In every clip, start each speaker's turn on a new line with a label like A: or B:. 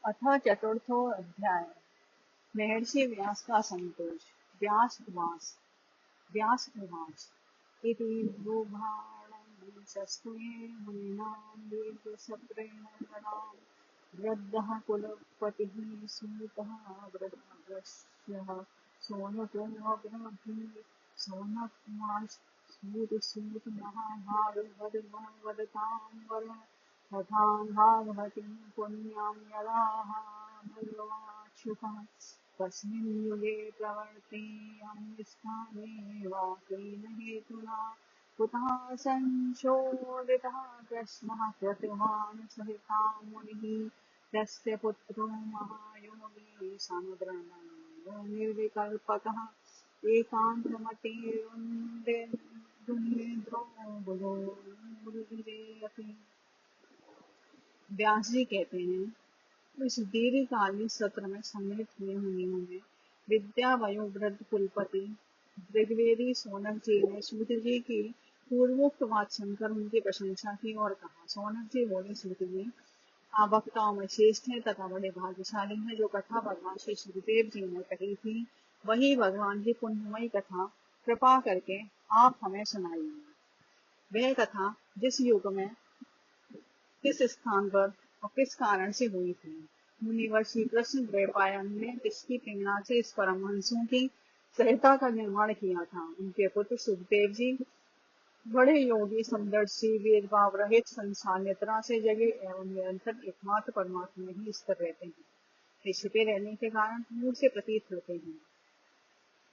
A: अथ चतुर्थो अध्याय। महर्षि व्यास का संतोष। व्यास उवाच इति ब्रूभाणस्तुये मुनीनां दीर्घसत्रेण गणाम् वृद्धः कुलपतिः सूतः वृद्धश्यः सोनको अब्रवीत् सोनकुमार सूत महाभागवतां वरुण तथा भागवतीं पुण्यां यदाह भगवाच्छुकः तस्मिन् युगे प्रवर्तेयं स्थाने वा केन हेतुना कुतः संशोधितः प्रश्नः कृतवान् सहितां मुनिः तस्य पुत्रो महायोगी समुद्रनन्दो निर्विकल्पकः एकान्तमतिरुन्देन्द्रो बुधोरपि। व्यास जी कहते हैं, इस दीर्घकालीन सत्र में सम्मिलित हुए मुनियों में विद्या वयोवृद्ध कुलपति ऋग्वेदी सोनक जी ने सूत जी की पूर्वोक्त बात सुनकर उनकी प्रशंसा की और कहा। सोनक जी बोले, सूत जी आप वक्ताओं में श्रेष्ठ हैं तथा बड़े भाग्यशाली हैं। जो कथा भगवान श्री सुखदेव जी ने कही थी वही भगवान की पुण्यमयी कथा कृपा करके आप हमें सुनाइए। वह कथा जिस युग में किस स्थान पर और किस कारण से हुई थी। मुनिवर श्री कृष्ण द्वैपायन ने इसकी प्रेरणा से इस परमहंसों की संहिता का निर्माण किया था। उनके पुत्र सुखदेव जी बड़े योगी समदर्शी भेदभाव रहित संसार निद्रा से जगे एवं निरंतर एकमात्र परमात्मा में ही स्थिर रहते हैं। वे छिपे रहने के कारण दूर से प्रतीत होते हैं।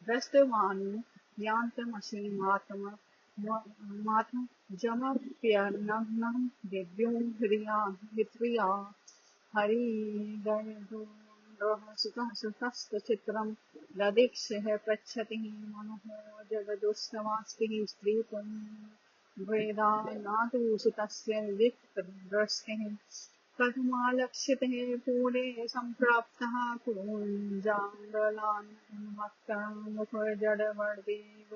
A: दृष्टवानु ज्ञातमसीमात्म जमप्यनघ्नं दिव्यो ह्रिया हरिगणदुर्गः सुतस्तचित्रं ददीक्षः पृच्छति मनुः जगदुस्तमास्तिः स्त्रीत्वं वेदा नातु सुतस्य विविक्तदृष्टिः कथमालक्षितः पूरे सम्प्राप्तः कुञ्जाण्डलान् उन्मत्तं मुखजडवर्देव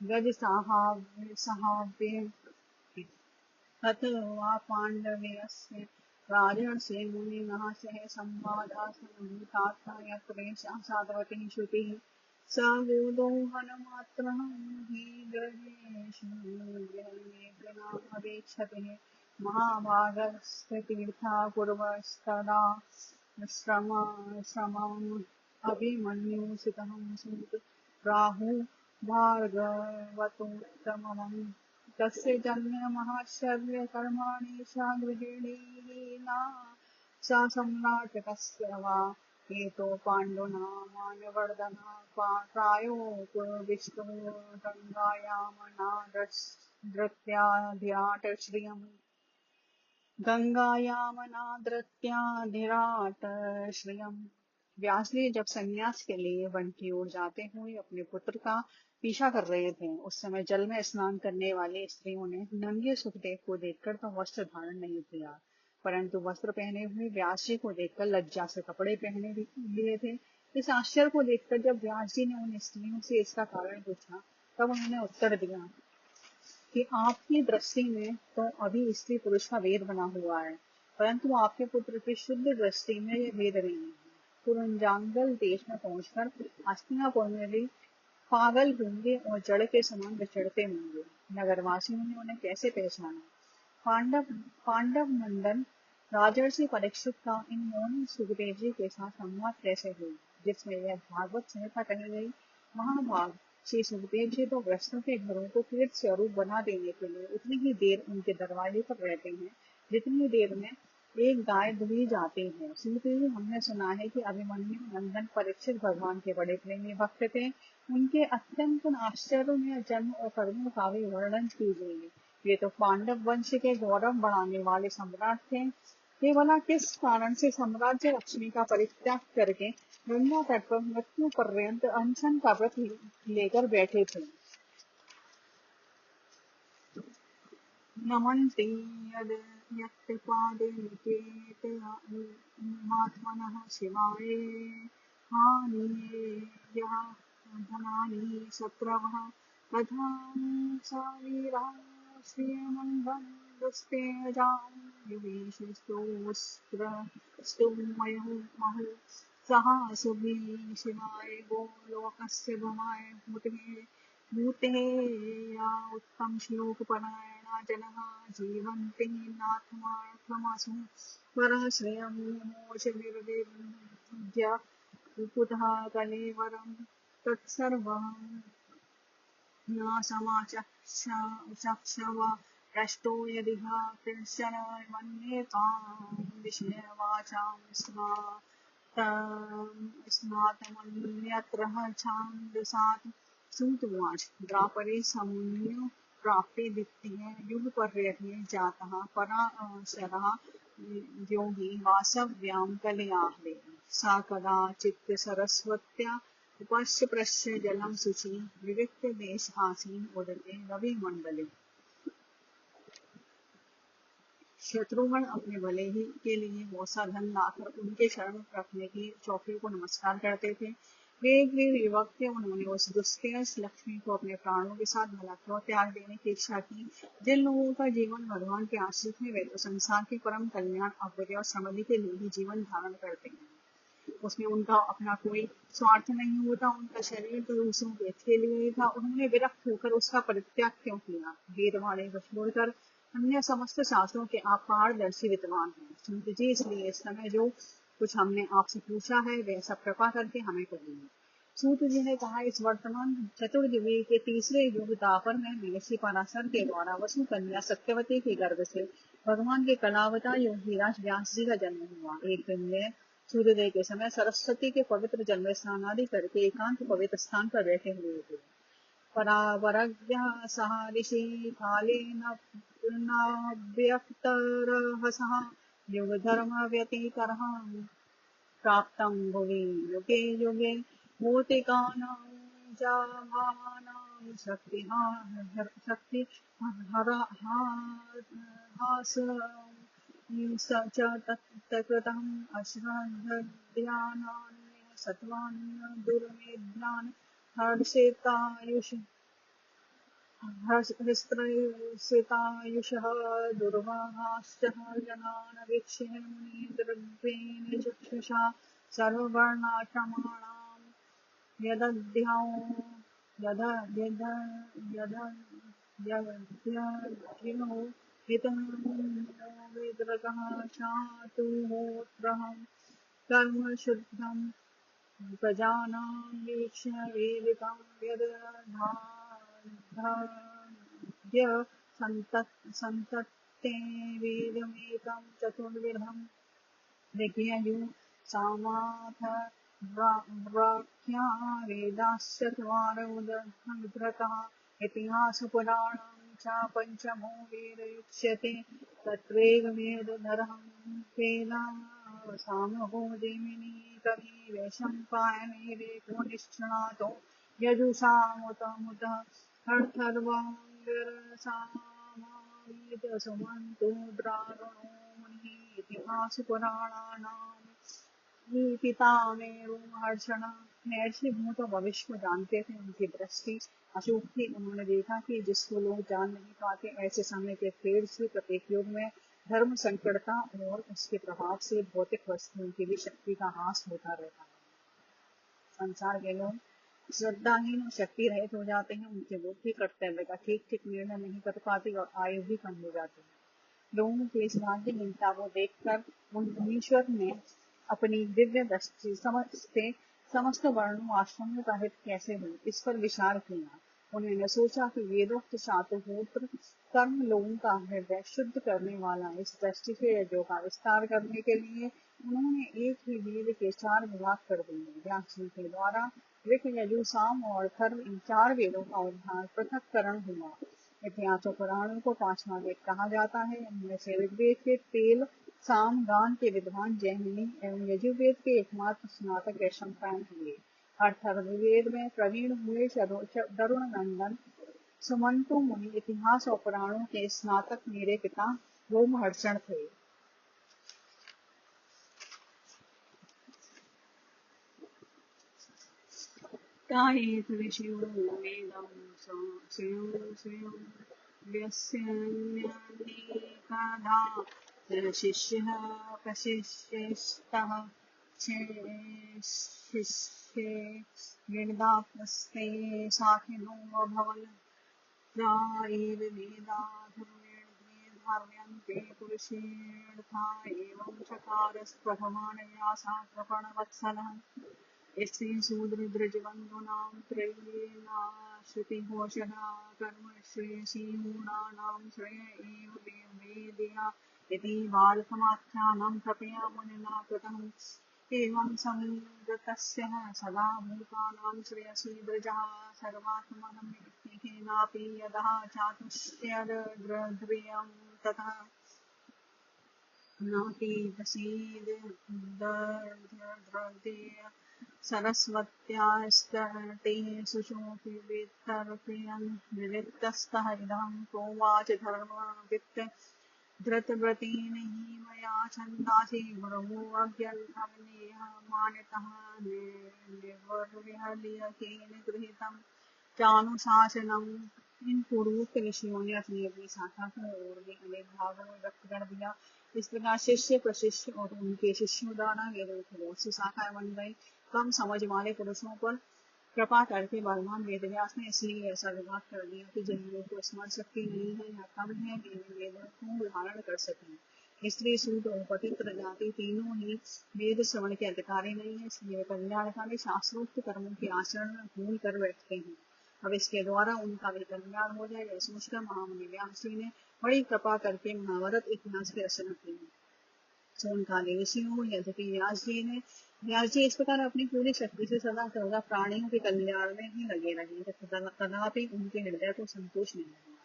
A: गजसाहाव्ये तत वा पाण्डवेयस्य राजर्षे मुनिनः सह संवादासनुभूतात्मा यत्रेषां साधवती श्रुतिः स वेदो हनमात्रः हि ग्रहेषु गृहेऽपीक्षते महाभागस्तीर्था पूर्वस्तदा श्रमम् अभिमन्युसितः सूत प्राहु भार्गवतोत्तमम् तस्य जन्ममहाश्चर्य कर्माणि सा गृहिणीना सा सम्राटकस्य वा हेतो पाण्डुना मानवर्धना प्रायो गङ्गायामनादृत्याधिराट श्रियम् गंगायामनादृत्याधिराट श्रियम्। व्यास जी जब संन्यास के लिए वन की ओर जाते हुए अपने पुत्र का पीछा कर रहे थे, उस समय जल में स्नान करने वाली स्त्रियों ने नंगे सुखदेव को देखकर तो वस्त्र धारण नहीं किया, परंतु वस्त्र पहने हुए व्यास जी को देखकर लज्जा से कपड़े पहने लिए थे। इस आश्चर्य को देखकर जब व्यास जी ने उन स्त्रियों से इसका कारण पूछा, तब उन्होंने उत्तर दिया कि आपकी दृष्टि में तो अभी स्त्री पुरुष का भेद बना हुआ है, परंतु आपके पुत्र की शुद्ध दृष्टि में यह भेद नहीं है। कुरुंजांगल देश में पहुंचकर हस्तिनापुर में भी पागल गूंगे और जड़ के समान विचरते होंगे। नगरवासियों ने उन्हें कैसे पहचाना? पांडव नंदन राजर्षि परीक्षित का इन मौन सुखदेव जी के साथ संवाद कैसे हुई, जिसमें यह भागवत संहिता कही गई। महाभाग श्री सुखदेव जी तो ग्रस्तों के घरों को तीर्थ स्वरूप बना देने के लिए उतनी ही देर उनके दरवाजे पर रहते हैं जितनी देर में एक गाय दुही जाती है। सुखदेव जी, हमने सुना है कि अभिमन्यु नंदन परीक्षित भगवान के बड़े प्रेमी भक्त थे। उनके अत्यंत आश्चर्यमय जन्म और कर्मों का भी वर्णन कीजिए। वे तो पांडव वंश के गौरव बढ़ाने वाले सम्राट थे। वे भला किस कारण से साम्राज्य लक्ष्मी का परित्याग करके गंगा तट पर मृत्यु पर्यंत अनशन का व्रत लेकर बैठे थे। नमन्ति यद् यत्पादे निकेतयात्मनः शिवाय हानिये यः धनानि शत्रवः तथा स वीरः श्रियमन्वन्दस्तेजां युवेशस्तोस्त्रस्तुमयो महो सः सुभी शिवाय गोलोकस्य भवाय भूते या उत्तम श्लोकपरायणा जनः जीवन्ति नाथमार्थमासु परश्रियं मोचनिर्विद्य कुकुतः कलेवरं तत्सर्वं न समाचक्षव भ्रष्टो यदिह कृश्चन मन्येतां विषयवाचां स्नातमन्यत्र छान्दसात् सूतुवाच द्रापरे समुन्यो प्राप्ते द्वितीय युगपर्यटे जातः पराशरः योगी वासव्यां कलयाह्वे सा कदाचित् सरस्वत्या उपस्य प्रस्य जलं शुचि विविक्त देश आसीन उदते रविमंडले। शत्रुघ्न अपने भले ही के लिए बहुत सा धन लाकर उनके शरण रखने की चौकियों को नमस्कार करते थे। वे एक वीर युवक थे। उन्होंने उस दुस्तेज लक्ष्मी को अपने प्राणों के साथ भला क्यों त्याग देने की इच्छा की। जिन लोगों का जीवन भगवान के आश्रित है वे तो संसार के परम कल्याण अभ्युदय और समृद्धि के लिए ही जीवन धारण करते हैं। उसमें उनका अपना कोई स्वार्थ नहीं होता। उनका शरीर तो दूसरों के लिए ही था। उन्होंने विरक्त होकर उसका परित्याग क्यों किया। वेदवाणी को छोड़कर अन्य समस्त शास्त्रों के आप पारदर्शी विद्वान हैं। सूत जी, इसलिए इस समय जो कुछ हमने आपसे पूछा है वह सब कृपा करके हमें कहिए। सूत जी ने कहा, इस वर्तमान चतुर्युगी के तीसरे युग दापर में महर्षि पराशर के द्वारा वसु कन्या सत्यवती के गर्भ से भगवान के कलावतार योगीराज व्यास जी का जन्म हुआ। एक दिन में सूर्योदय के समय सरस्वती के पवित्र जल में स्नान आदि करके एकांत पवित्र स्थान पर बैठे हुए थे। परावरज्ञः सः ऋषि कालेन पूर्णाव्यक्तरहसः युगधर्मव्यतिकरः प्राप्तं भुवि युगे युगे भूतिकानां जाभावानां शक्तिहास च तत्कृतम् अश्रद्धध्यानान्य सत्त्वान् दुर्मेध्यान् हर्षितायुष हस्तायुषः दुर्वाहाश्च जनान् वीक्ष्य मुनिर्गर्भेण चक्षुषा सर्ववर्णाश्रमाणां यदध्याौ यदध्यधिनो हितं विद्रकः चातुहोत्रहं कर्म शुद्धं प्रजानां वीक्ष्य वेदिकां यदधाद्य सन्तत्ते वेदमेकं चतुर्विधं विज्ञयु सामाथ व्राख्या वेदाश्चत्वारौदधृतः इतिहासपुराणं च पञ्चमो वेदयुज्यते तत्त्वेकमेतदर्हं वेदा सामहो जैमिनी कवि वैशम्पायनैरेको निष्णातो यजुषामुत अर्थर्वाङ्गिरसामावेद सुमन्तो द्रारुणो मुनिः इतिहासपुराणानां पितामेव हर्षण। महर्षि भूत और भविष्य को जानते थे। उनकी दृष्टि अचूक थी। उन्होंने देखा कि जिसको लोग जान नहीं पाते, ऐसे समय के फेर से प्रत्येक युग में धर्म संकटता और उसके प्रभाव से भौतिक वस्तुओं की भी शक्ति का ह्रास होता रहता है। संसार के लोग श्रद्धाहीन और शक्ति रहित हो जाते हैं। उनकी बुद्धि कर्तव्य का ठीक ठीक निर्णय नहीं कर पाती और आयु भी कम हो जाती है। लोगों की इस भाग्यहीनता को देखकर उन मुनीश्वर ने अपनी दिव्य दृष्टि समझते समस्त वर्णों आश्रमों का हित कैसे हो, इस पर विचार किया। उन्होंने सोचा कि वेदोक्त शातुहोत्र कर्म लोगों का हृदय शुद्ध करने वाला इस दृष्टि से यज्ञों का विस्तार करने के लिए उन्होंने एक ही वेद के 4 विभाग कर दिए। व्यास जी के द्वारा ऋक, यजु, साम और अथर्व इन 4 वेदों का उद्धार पृथक्करण हुआ। इतिहास और पुराणों को 5वां वेद कहा जाता है। इनमें से ऋग्वेद के तेल साम गान के विद्वान जैमिनी एवं यजुर्वेद के एकमात्र स्नातक वैशम्पायन हुए। अथर्ववेद में प्रवीण हुए तरुण नंदन सुमंतो मुनि। इतिहास और पुराणों के स्नातक मेरे पिता रोमहर्षण थे। तायेत ऋषियो वेदं स्वयं व्यस्यन्यनेकधा शिष्यः प्रशिष्यस्तः शिष्ये गिर्दाप्यस्ते साखिनो अभवन् एव वेदा धर्म्यन्ते पुरुषेऽर्था एवं चकारस्प्रभमाणया सा कृपणवत्सलः स्त्रीशूद्रद्रजबन्धूनां त्रयीणाश्रुतिघोषणा कर्म श्रेयसीमूढानां श्रेय एव वेदया इति बालकमाख्यानं कृपया मुनिना कृतम् एवं संवृतस्य सदा भूतानां श्रेयसी द्रजः सर्वात्मनं केनापि यदः चातुष्यद्रद्रियं ततः नापि प्रसीदद्रद्रेय सरस्वत्यास्तटे सुषोऽपि वितर्कयन् विविक्तस्तः इदं प्रोवाच धर्मवित् धृतव्रतेन हि मया छन्दांसि गुरवो अज्ञानमेह मानितः निर्वर्यलीयकेन गृहीतं चानुशासनम्। इन पूर्वोक्त ऋषियों ने अपनी अपनी शाखा को और भी अनेक भागों में व्यक्त कर दिया। इस प्रकार शिष्य प्रशिष्य और उनके शिष्यों द्वारा वेदों की बहुत सी शाखाएं बन गई। कम समझ वाले पुरुषों पर कृपा करके भगवान वेदव्यास ने इसलिए ऐसा विभाग कर दिया कि जिन लोगों को स्मरण शक्ति नहीं है या कम है वे वेदों को धारण कर सकें। स्त्री शूद्र और पतित्र जाति तीनों ही वेद श्रवण के अधिकारी नहीं है, इसलिए कल्याणकारी शास्त्रोक्त कर्मों के आचरण में भूल कर बैठते हैं। अब इसके द्वारा उनका भी कल्याण हो जाए, यह सोचकर महामुनि व्यास जी ने बड़ी कृपा करके महाभारत इतिहास की रचना की। सोनकाली ऋषियों यद्यपि व्यास जी इस प्रकार अपनी पूरी शक्ति से सदा सर्वदा प्राणियों के कल्याण में ही लगे रहे, तथापि उनके हृदय को संतोष नहीं हुआ।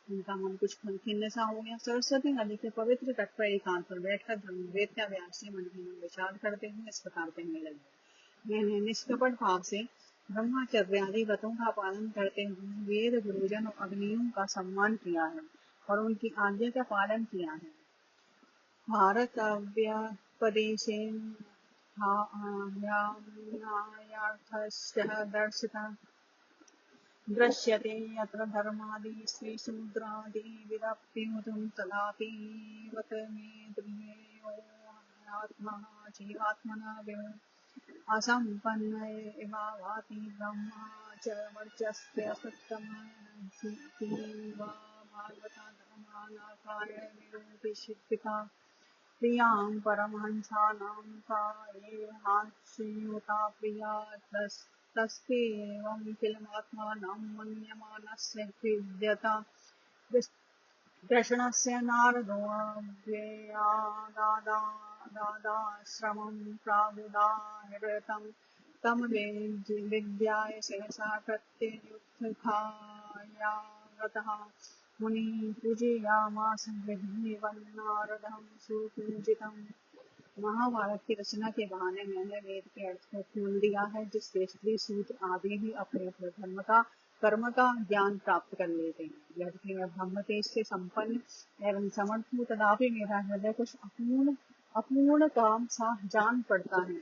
A: उनका मन कुछ खिन्न सा हो गया। सरस्वती नदी के पवित्र तट पर एकांत पर बैठकर धर्मवेत्ता व्यास जी मन ही मन विचार करते हुए इस प्रकार कहने लगे। मैंने निष्कपट भाव से ब्रह्मचर्यादि व्रतों का पालन करते हुए वेद गुरुजन और अग्नियों का सम्मान किया है और उनकी आज्ञा का पालन किया है। भारतव्यपदेशेनायार्थस्य दर्शितः दृश्यते यत्र धर्मादि स्त्रीशूद्रादिविरप्युतं तदापि वत मे गृहेयोऽयमात्मा जीवात्मना विमो असम्पन्न एवावाति ब्रह्मा च वर्चस्य सत्तमः भागवता धर्मानाकाय निरूपिता प्रियां परमहंसानां सा एहाश्रियुता प्रिया तस्तेवं किलमात्मानं मन्यमानस्य विद्यता कृष्णस्य नारदोऽव्ययादादाश्रमं प्राबुदाहृतं तं विद्याय सहसा प्रत्युत्थायागतः मुनिः पूजयामास गृहीवन्नारदं सुपूजितम्। महाभारत की रचना के बहाने मैंने वेद के अर्थ को खोल दिया है, जिससे स्त्री सूत्र आदि भी अपने अपने धर्म का कर्म का ज्ञान प्राप्त कर लेते हैं। यद्यपि मैं ब्रह्म तेज से संपन्न एवं समर्थ हूँ, तथापि मेरा हृदय कुछ अपूर्ण काम सा जान पड़ता है।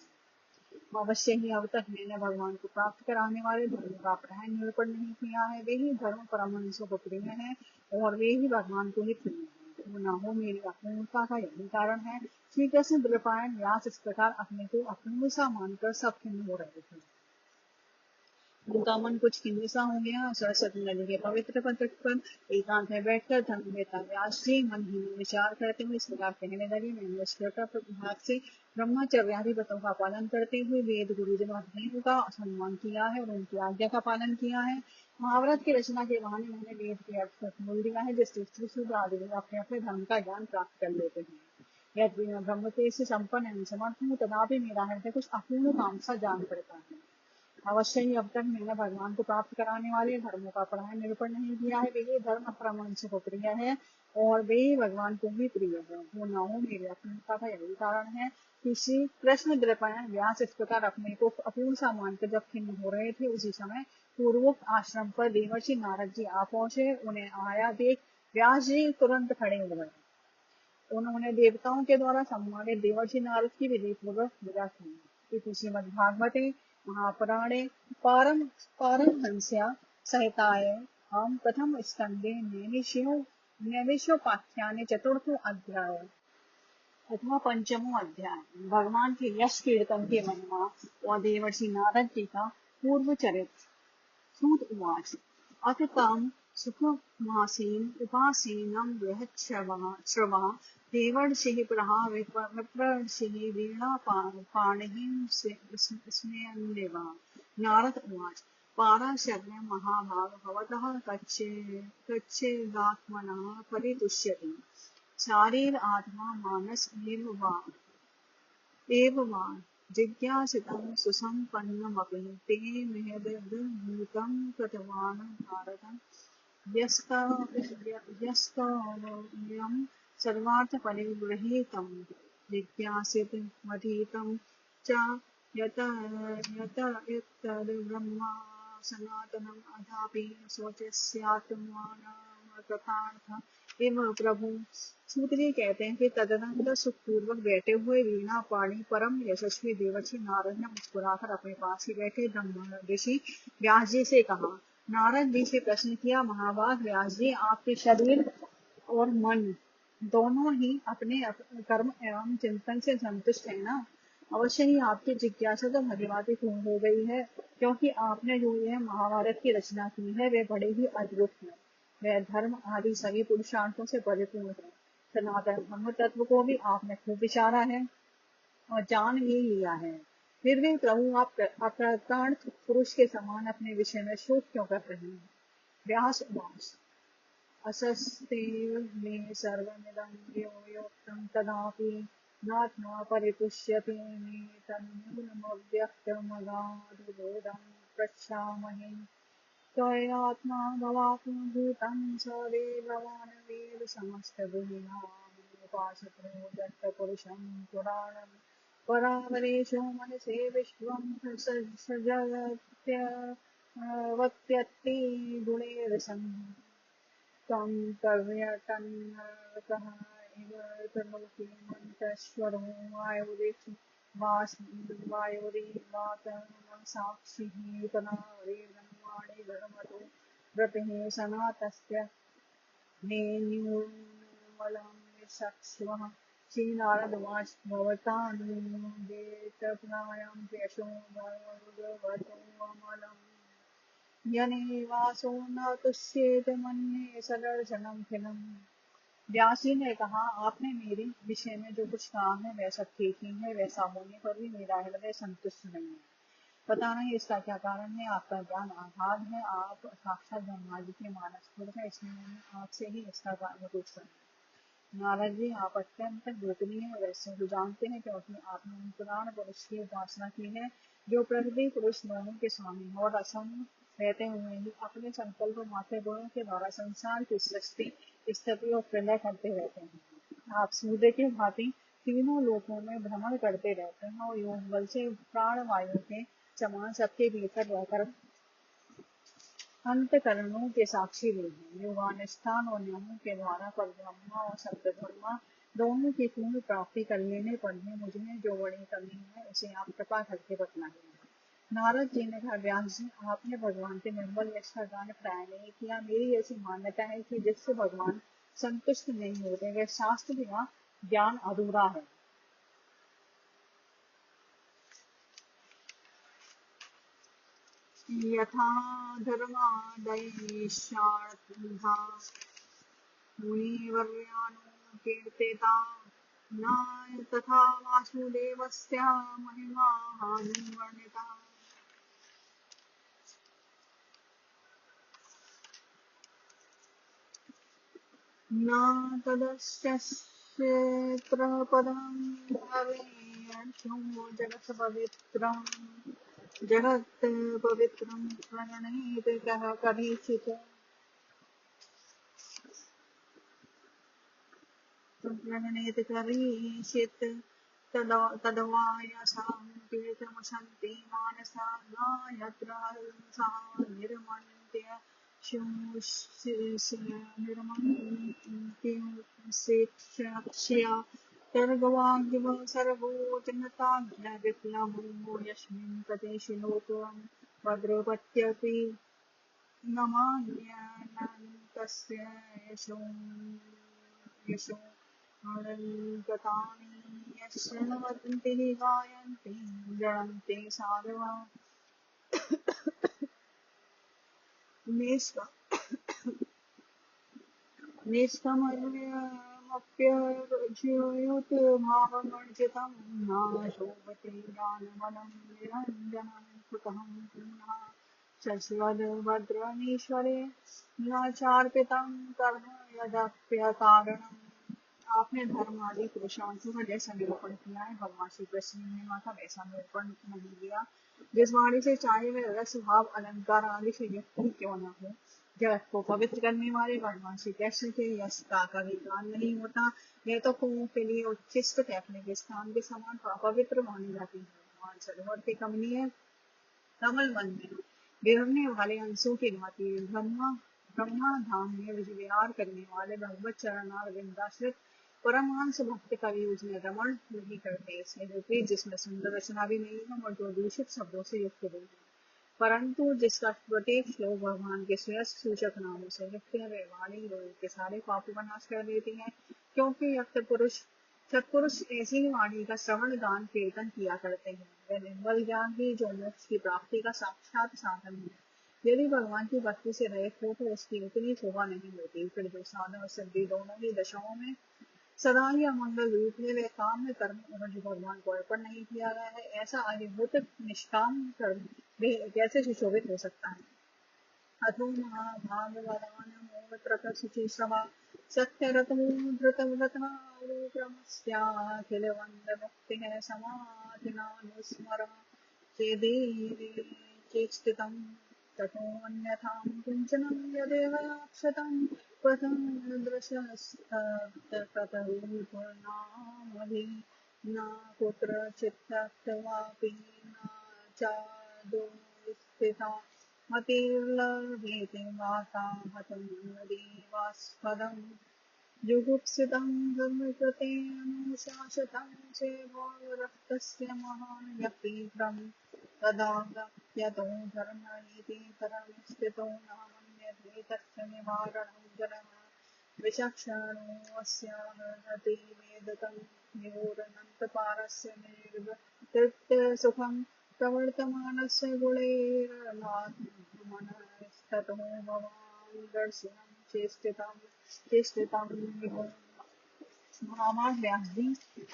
A: अवश्य ही अब तक मैंने भगवान को प्राप्त कराने वाले धर्म का प्राय निरूपण नहीं किया है। वे ही धर्म परमहंसों को प्रिय है और वे ही भगवान को ही प्रिय है। वो न हो मेरी अपूर्णता का यही कारण है। श्री कृष्ण द्विपायन व्यास इस प्रकार अपने को अपूर्ण सा मानकर सब खिन्न हो रहे थे। उनका मन कुछ खिन्न सा हो गया। सरस्वती नदी के पवित्र तट पर एकांत में बैठकर धर्मवेत्ता व्यास जी मन ही में विचार करते हुए इस प्रकार कहने लगे। मैंने निष्कपट भाव से ब्रह्मचर्यादि व्रतों का पालन करते हुए वेद गुरुजन अग्नियों का सम्मान किया है और उनकी आज्ञा का पालन किया है। महाभारत की रचना के बहाने मैंने वेद के अर्थ को खोल दिया है, जिससे स्त्री शूद्र आदि अपने अपने धर्म का ज्ञान प्राप्त कर लेते हैं। यद्यपि मैं ब्रह्म तेज से संपन्न एवं समर्थ हूँ, तथापि मेरा हृदय कुछ अपूर्ण काम सा जान पड़ता है। अवश्य ही अब तक मैंने भगवान को प्राप्त कराने वाले धर्मों का प्राय निरूपण नहीं किया है। वे ही धर्म परमहंस को प्रिय है और वे ही भगवान को भी प्रिय है। वो न हो मेरी अपूर्णता का यही कारण है कि श्री कृष्ण द्विपायन व्यास इस प्रकार अपने को अपूर्ण सा मानकर जब खिन्न हो रहे थे, उसी समय पूर्वोक्त आश्रम पर देवर्षि नारद जी आ पहुंचे। उन्हें आया देख व्यास जी तुरंत खड़े हो गए। उन्होंने देवताओं के द्वारा सम्मानित देवर्षि नारद की विधि पूर्वक पूजा की। श्रीमद्भागवते महापुराणे पारमहंस्या संहितायां हम प्रथम स्कंदे नैमिषोपाख्याने चतुर्थो अध्याय अथवा पंचमो अध्याय भगवान के यश कीर्तन की महिमा और देवर्षि नारद जी का पूर्व चरित्र। सूत उवाच अथ तं सुखमासीन उपासीनं बृहच्छ्रवः देवर्षिः प्रहा विप्रर्षिः वीणापाणिः स्मयन्निव। नारद उवाच पाराशर्य महाभाग भवतः कच्चिदात्मनः परितुष्यति शारीर आत्मा मानस एव वा जिज्ञासितं सुसम्पन्नमपि ते महदद्भुतं कृतवान् भारतं यस्तोऽयं सर्वार्थपरिगृहीतं जिज्ञासितमधीतं च यत यत्तद्ब्रह्म सनातनम् अथापि शोचस्यात्मानमतथार्थ एव प्रभु। सूत जी कहते हैं कि तदनंतर सुखपूर्वक बैठे हुए वीणा पाणी परम यशस्वी देवर्षि नारद ने मुस्कुराकर अपने पास ही बैठे ब्रह्म ऋषि व्यास जी से कहा। नारद जी से प्रश्न किया, महाभाग व्यास जी, आपके शरीर और मन दोनों ही अपने कर्म एवं चिंतन से संतुष्ट है ना? अवश्य ही आपकी जिज्ञासा तो भलीभांति पूर्ण हो गई है, क्योंकि आपने जो यह महाभारत की रचना की है वे बड़े ही अद्भुत है। वह धर्म आदि सभी पुरुषार्थों से परिपूर्ण है। सनातन ब्रह्म तत्व को भी आपने खूब विचारा है और जान ही लिया है। फिर भी प्रभु आप अकृतार्थ पुरुष के समान अपने विषय में शोक क्यों कर रहे हैं? व्यास उवाच असस्तेव मे सर्वमिदं योक्तं तदापि नात्मा परितुष्यति मे तन्मूलमव्यक्तमगाधुवेदं पृच्छामहे त्वयात्मा भवात्मभूतं स वेद समस्तगुणामुपासतो दत्तपुरुषं पुराणं परावरेशो मनसे विश्वं सजगत्यवत्यत्ति गुणैरसम् त्वं पर्यटन्नरकः इव त्रिलोके मन्त्रेश्वरो वायुरेवातमसाक्षिः तदावरेदन्वाणि धर्मतो रतिः सनातस्य मेन्युर्मलं विचक्ष्वः। श्रीनारद उवाच भवतानुदेतप्रायं यशो भगवतोऽमलम् यनेवासो न तुष्येत मन्ये सदर्शनम खिलम्। व्यास जी ने कहा, आपने मेरे विषय में जो कुछ कहा है वह सब ठीक ही है, वैसा होने पर भी मेरा हृदय संतुष्ट नहीं है। पता नहीं इसका क्या कारण है। आपका ज्ञान आधार है, आप साक्षात ब्रह्मा जी के मानस पुरुष है, इसलिए मैंने आपसे ही इसका कारण पूछा है। नारद जी, आप अत्यंत गोपनीय रहस्य को जानते हैं, क्योंकि आपने उन पुराण पुरुष की उपासना की है जो प्रकृति पुरुष दोनों के स्वामी और असंग रहते हुए ही अपने संकल्प मात्र गुणों के द्वारा संसार की सृष्टि स्थिति और प्रलय करते रहते हैं। आप सूर्य के भांति तीनों लोकों में भ्रमण करते रहते हैं और योग बल से प्राण वायु के समान सबके भीतर रहकर अंतःकरणों के साक्षी भी हैं। योगानुष्ठान और नियमों के द्वारा परब्रह्म और सप्तधर्म दोनों की पूर्ण प्राप्ति कर लेने पर भी मुझमें जो बड़ी कमी है उसे आप कृपा करके बतलाइए। नारद जी ने कहा, व्यास जी, आपने भगवान के निर्मल यश का गान प्राय नहीं किया। मेरी ऐसी मान्यता है कि जिससे भगवान संतुष्ट नहीं होते वह शास्त्र या ज्ञान अधूरा है। यथा धर्मादयिषार्था मुनिवर्याणो कीर्तिता न तथा वासुदेवस्य महिमा वर्णिता। न तदस्यत्र पदं भवेयर्षो जगत् पवित्रं प्रणीत करीचित् तदवा यशां तीर्थमशन्ति मानसा न यत्र सा निर्मन्त्य निर्मन्त्या तर्गवाग्यव सर्वो जनताज्ञा विप्लवो यस्मिन् प्रदेशे लोकं भद्रपत्यपि नमान्यनन्तस्य यशो यशो गतानि यशृण्वन्ति गायन्ति गणन्ति साधवा निष्कमर्यमप्यज्योयुत भावमर्जितं नाशोभते ज्ञानमलं निरञ्जनं कुतहं पुनः शश्वद्भद्रमीश्वरे न चार्पितं कर्म यदप्यकारणम्। आपने धर्म आदि पुरुषार्थों का जैसा निरूपण किया है, भगवान श्री कृष्ण ने माता वैसा निरूपण नहीं दिया। जिस वाणी से चाहे वह रस भाव अलंकार आदि से युक्त ही क्यों न हो, जगत को पवित्र करने वाले भगवान श्री कृष्ण के यश का कभी गान नहीं होता। यह तो कुओं के लिए उच्छिष्ट फेंकने के स्थान के समान अपवित्र मानी जाती है। भगवान सरोवर के कमनीय कमल मन में बिखरने वाले अंशों की भांति ब्रह्मा धाम में विहार करने वाले भगवत चरणार विंदाश्रित परमहंस भक्त कवि उसमें रमण नहीं करते। इसमें विपरीत जिसमें सुंदर रचना भी नहीं है और जो दूषित शब्दों से युक्त नहीं है, परंतु जिसका प्रत्येक श्लोक भगवान के श्रेष्ठ सूचक नामों से युक्त है, वे वाणी लोगों के सारे पापों का नाश कर देती है। क्योंकि सत्पुरुष ऐसी ही वाणी का श्रवण गान कीर्तन किया करते हैं। वह निर्मल ज्ञान ही जो मोक्ष की प्राप्ति का साक्षात साधन है। यदि भगवान की भक्ति से रहित हो तो उसकी उतनी शोभा नहीं होती। फिर जो साधन और सिद्धि दोनों ही दशाओं में सदा ही अमंगल रूप है, वे काम में कर्म और जो भगवान को अर्पण नहीं किया गया है, ऐसा अधिभूत निष्काम कर्म वे कैसे सुशोभित हो सकता है। अथो महाभागवतानमोत्रकशुचिश्रवा सत्यरतो धृतव्रतनारूपमस्याखिलवन्दमुक्तिः समाधिनानुस्मर चेदीरे चेष्टितं ततोऽन्यथां किञ्चनं यदेव क्षतं कथं दृशस्ततरूपनामधि न कुत्रचित्तवापि न चादुस्थिता मतिर्लभेते वाता हतं देवास्पदम् जुगुप्सितं धर्मकृतेऽनुशासितं सेवोरक्तस्य महान् शीघ्रं तदा यतो धर्म इति परमस्थितो न मन्यते तस्य निवारणं जनः विचक्षणोऽस्यार्हति वेदतं योरनन्तपारस्य निर्वृत्तसुखं प्रवर्तमानस्य गुणैर्नाथमनस्ततो भवान् दर्शनं चेष्टितं विभो। महामार्ग व्यास जी,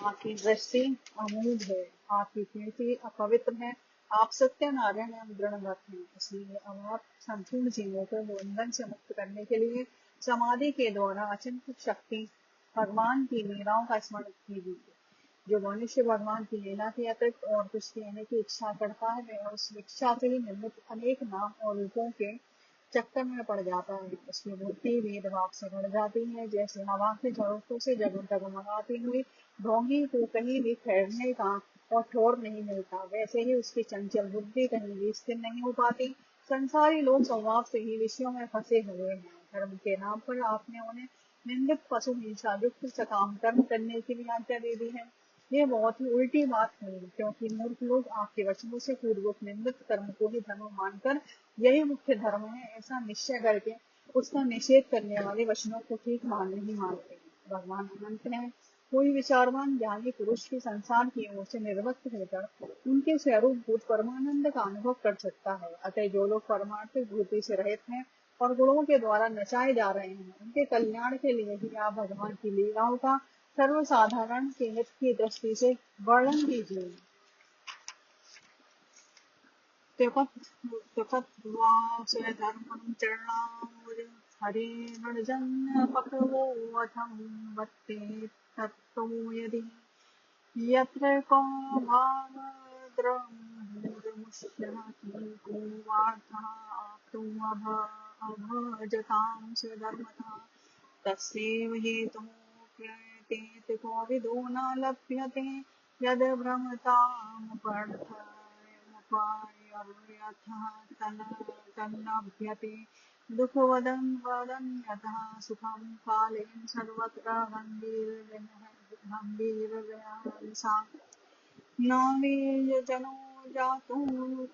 A: आपकी दृष्टि अमूढ़ है, आपकी कीर्ति अपवित्र है, आप सत्य नारायण एवं दृढ़व्रत हैं। इसलिए अब आप संपूर्ण जीवों को बंधन से मुक्त करने के लिए समाधि के द्वारा अचिंत शक्ति भगवान की लीलाओं का स्मरण कीजिए। जो मनुष्य भगवान की लीला के अतिरिक्त और कुछ कहने की इच्छा करता है, वह उस इच्छा से ही निर्मित अनेक नाम और रूपों के चक्कर में पड़ जाता है। उसकी बुद्धि भेदभाव से बढ़ जाती है। जैसे हवा के झरोखों से जगमगाती हुई ढोंगी को कहीं भी ठहरने का और ठोर नहीं मिलता, वैसे ही उसकी चंचल बुद्धि कहीं भी स्थिर नहीं हो पाती। संसारी लोग स्वभाव से ही विषयों में फंसे हुए हैं। धर्म के नाम पर आपने उन्हें निंदित पशु हिंसा युक्त सकाम कर्म करने की भी आज्ञा दे दी है। ये बहुत ही उल्टी बात है, क्योंकि मूर्ख लोग आपके वचनों से पूर्वक निंदित कर्म को ही धर्म मानकर यही मुख्य धर्म है ऐसा निश्चय करके उसका निषेध करने वाले वचनों को ठीक मान नहीं मानते। भगवान अनंत है। कोई विचारवान ज्ञानी पुरुष की संसार की ओर से निर्वक्त होकर उनके स्वरूप भूत परमानंद का अनुभव कर सकता है। अतः जो लोग परमार्थिक बुद्धि से रहित हैं और गुणों के द्वारा नचाए जा रहे हैं, उनके कल्याण के लिए ही आप भगवान की लीलाओं का सर्वसाधारण के हित की दृष्टि से वर्णन कीजिए। त्यक्त्वा चरणाम्बुज हरे नृजन्य पकवोऽथं वत्ते तत्तो यदि यत्र को भावद्रमुष्यति को वार्थः अभजतां स्वधर्मतः तस्यैव हेतुः प्रयतेत कोविदो न लभ्यते यद् भ्रमतामुपर्यथः तल्लभ्यते दुःखवदन् वदन्यतः सुखं कालेन सर्वत्र गम्भीरविलासा न वीर्यजनो जातु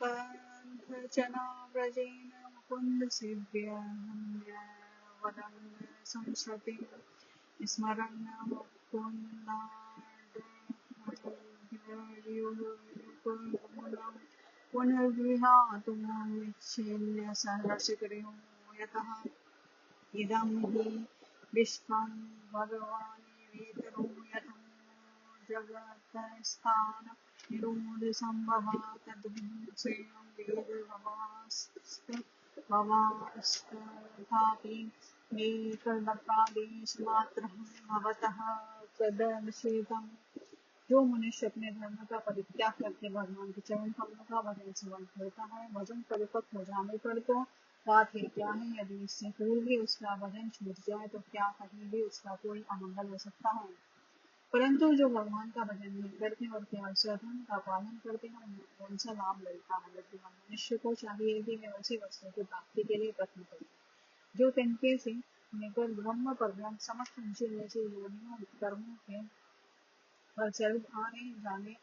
A: कथचन व्रजेन पुण्यसेव्य वदं संसति स्मरन् पुनर्गृहातुमिच्छेल्य सहर्षकृयो यतः इदं हि विश्वं भगवानेवेतरो यतो जगतस्थान निरोधसम्भवः तद्विषयं वेदभवास्तथापि एकलतादेशमात्रः भवतः तदनुसेतम्। जो मनुष्य अपने धर्म का परित्याग करके भगवान के चरण कमलों का भजन सेवन करता है, भजन परिपक्व हो जाने पर तो बात ही क्या है, यदि इससे पूर्व भी उसका भजन छूट जाए तो क्या कहीं भी उसका कोई अमंगल हो सकता है। परंतु जो भगवान का भजन नहीं करते और केवल स्वधर्म का पालन करते हैं, उनको उनसे लाभ मिलता है। लेकिन मनुष्य को चाहिए कि वे उसी वस्तु की प्राप्ति के लिए प्रयत्न करें जो तिनके से निकल ब्रह्म पर्यंत समस्त ऊंचे नीचे योनियों कर्मों के फलस्वरूप आने जाने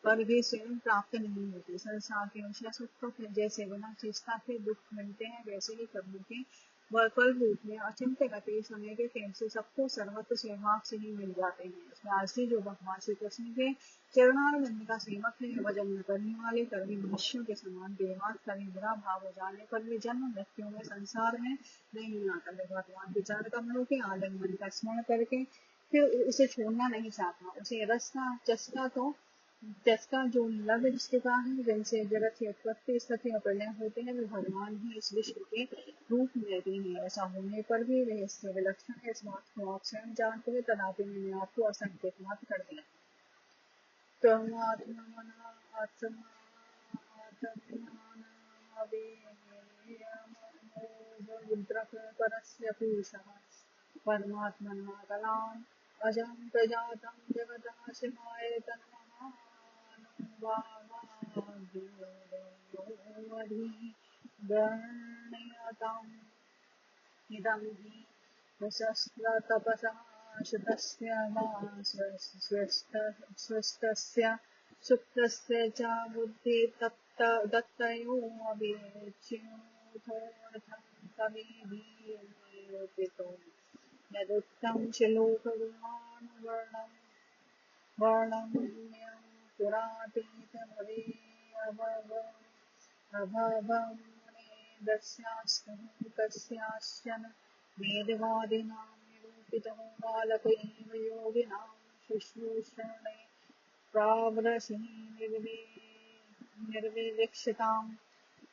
A: पर भी स्वयं प्राप्त नहीं होती। संसार के विषय सुख जैसे बिना चेष्टा के दुख मिलते हैं, वैसे ही कर्म के फल रूप में अचिंत्य गति समय के खेल से सबको सर्वत्र स्वभाव से ही मिल जाते हैं। इसमें आशी जो भगवान श्री कृष्ण के चरणारविंद का सेवक है, भजन न करने वाले कर्मी मनुष्यों के समान बेवाद कभी बुरा भाव हो जाने पर भी जन्म मृत्यु में संसार में नहीं आता। भगवान के चरण कमलों के आलिंगन का स्मरण करके फिर उसे छोड़ना नहीं चाहता। उसे चस्का जो लग चुका है, जिनसे जगत की उत्पत्ति स्थिति और प्रलय होते हैं, वे भगवान ही इस विश्व के रूप में रहती है। ऐसा होने पर भी वे इससे विलक्षण है, इस बात को आप स्वयं जानते हैं, तथापि मैंने आपको असंकेत मात्र कर दिया। परस्य पुरुषः परमात्मना कलाम् अजं प्रजातं जगतः शिवाय तन्महानुभावाधिगण्यताम्। इदं हि विशस्त्रतपसः श्रुतस्य वा स्वस्थस्य सुप्तस्य च दत्तयोरवेच्युथोऽर्थं कविभिर्निरूपितो यदुक्तं श्लोकगुणानुवर्णं वर्णम्यं पुरातीतमवेऽभवं मुनेर्दस्यास्तु कस्याश्चन वेदवादिनां निरूपितो बालकैव योगिनां शुश्रूषणे प्रावरसि निर्विवक्षताम्।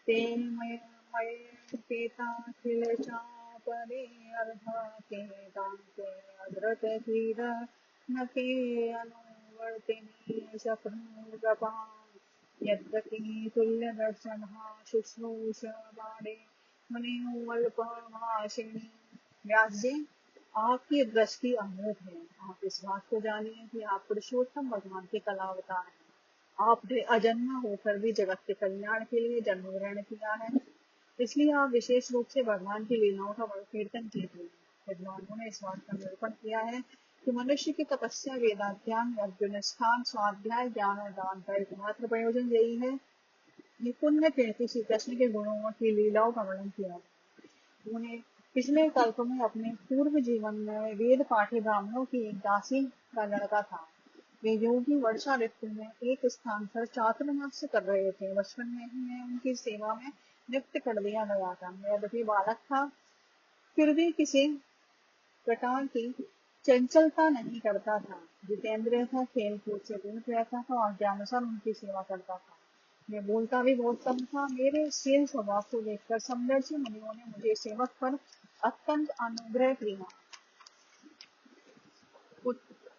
A: तेन मयेपेताखिलचापदे अर्धाकेतान्ते अधृतधीर न ते अनुवर्तिनी सप्रमुगपाम्। यद्यपि तुल्यदर्शनः शुश्रूषवाणे मुनिमल्पभाषिणी। व्यास जी, आपकी दृष्टि अमोघ है। आप इस बात को जानिए कि आप पुरुषोत्तम भगवान के कलावतार हैं। आपने अजन्मा होकर भी जगत के कल्याण के लिए जन्म ग्रहण किया है, इसलिए आप विशेष रूप से भगवान की लीलाओं का कीर्तन कीजिए। विद्वानों ने इस बात का निरूपण किया है कि मनुष्य की तपस्या, वेदाध्ययन, यज्ञानुष्ठान, स्वाध्याय, ज्ञान और दान का एकमात्र प्रयोजन यही है। ये पुण्य कीर्ति श्री कृष्ण के गुणों की लीलाओं का वर्णन किया। उन्हें पिछले कल्प में अपने पूर्व जीवन में वेद पाठी ब्राह्मणों की एक दासी का लड़का था। वे योगी वर्षा ऋतु में एक स्थान पर चातुर्मास्य कर रहे थे। बचपन में ही मैं उनकी सेवा में नियुक्त कर दिया गया था। यद्यपि बालक था, फिर भी किसी प्रकार की चंचलता नहीं करता था। जितेंद्रिय था, खेल कूद से दूर रहता था और ज्ञानुसार उनकी सेवा करता था। मैं बोलता भी बहुत कम था। मेरे शील स्वभाव को देखकर समदर्शी मुनियों ने मुझे सेवक पर अत्यंत अनुग्रह किया।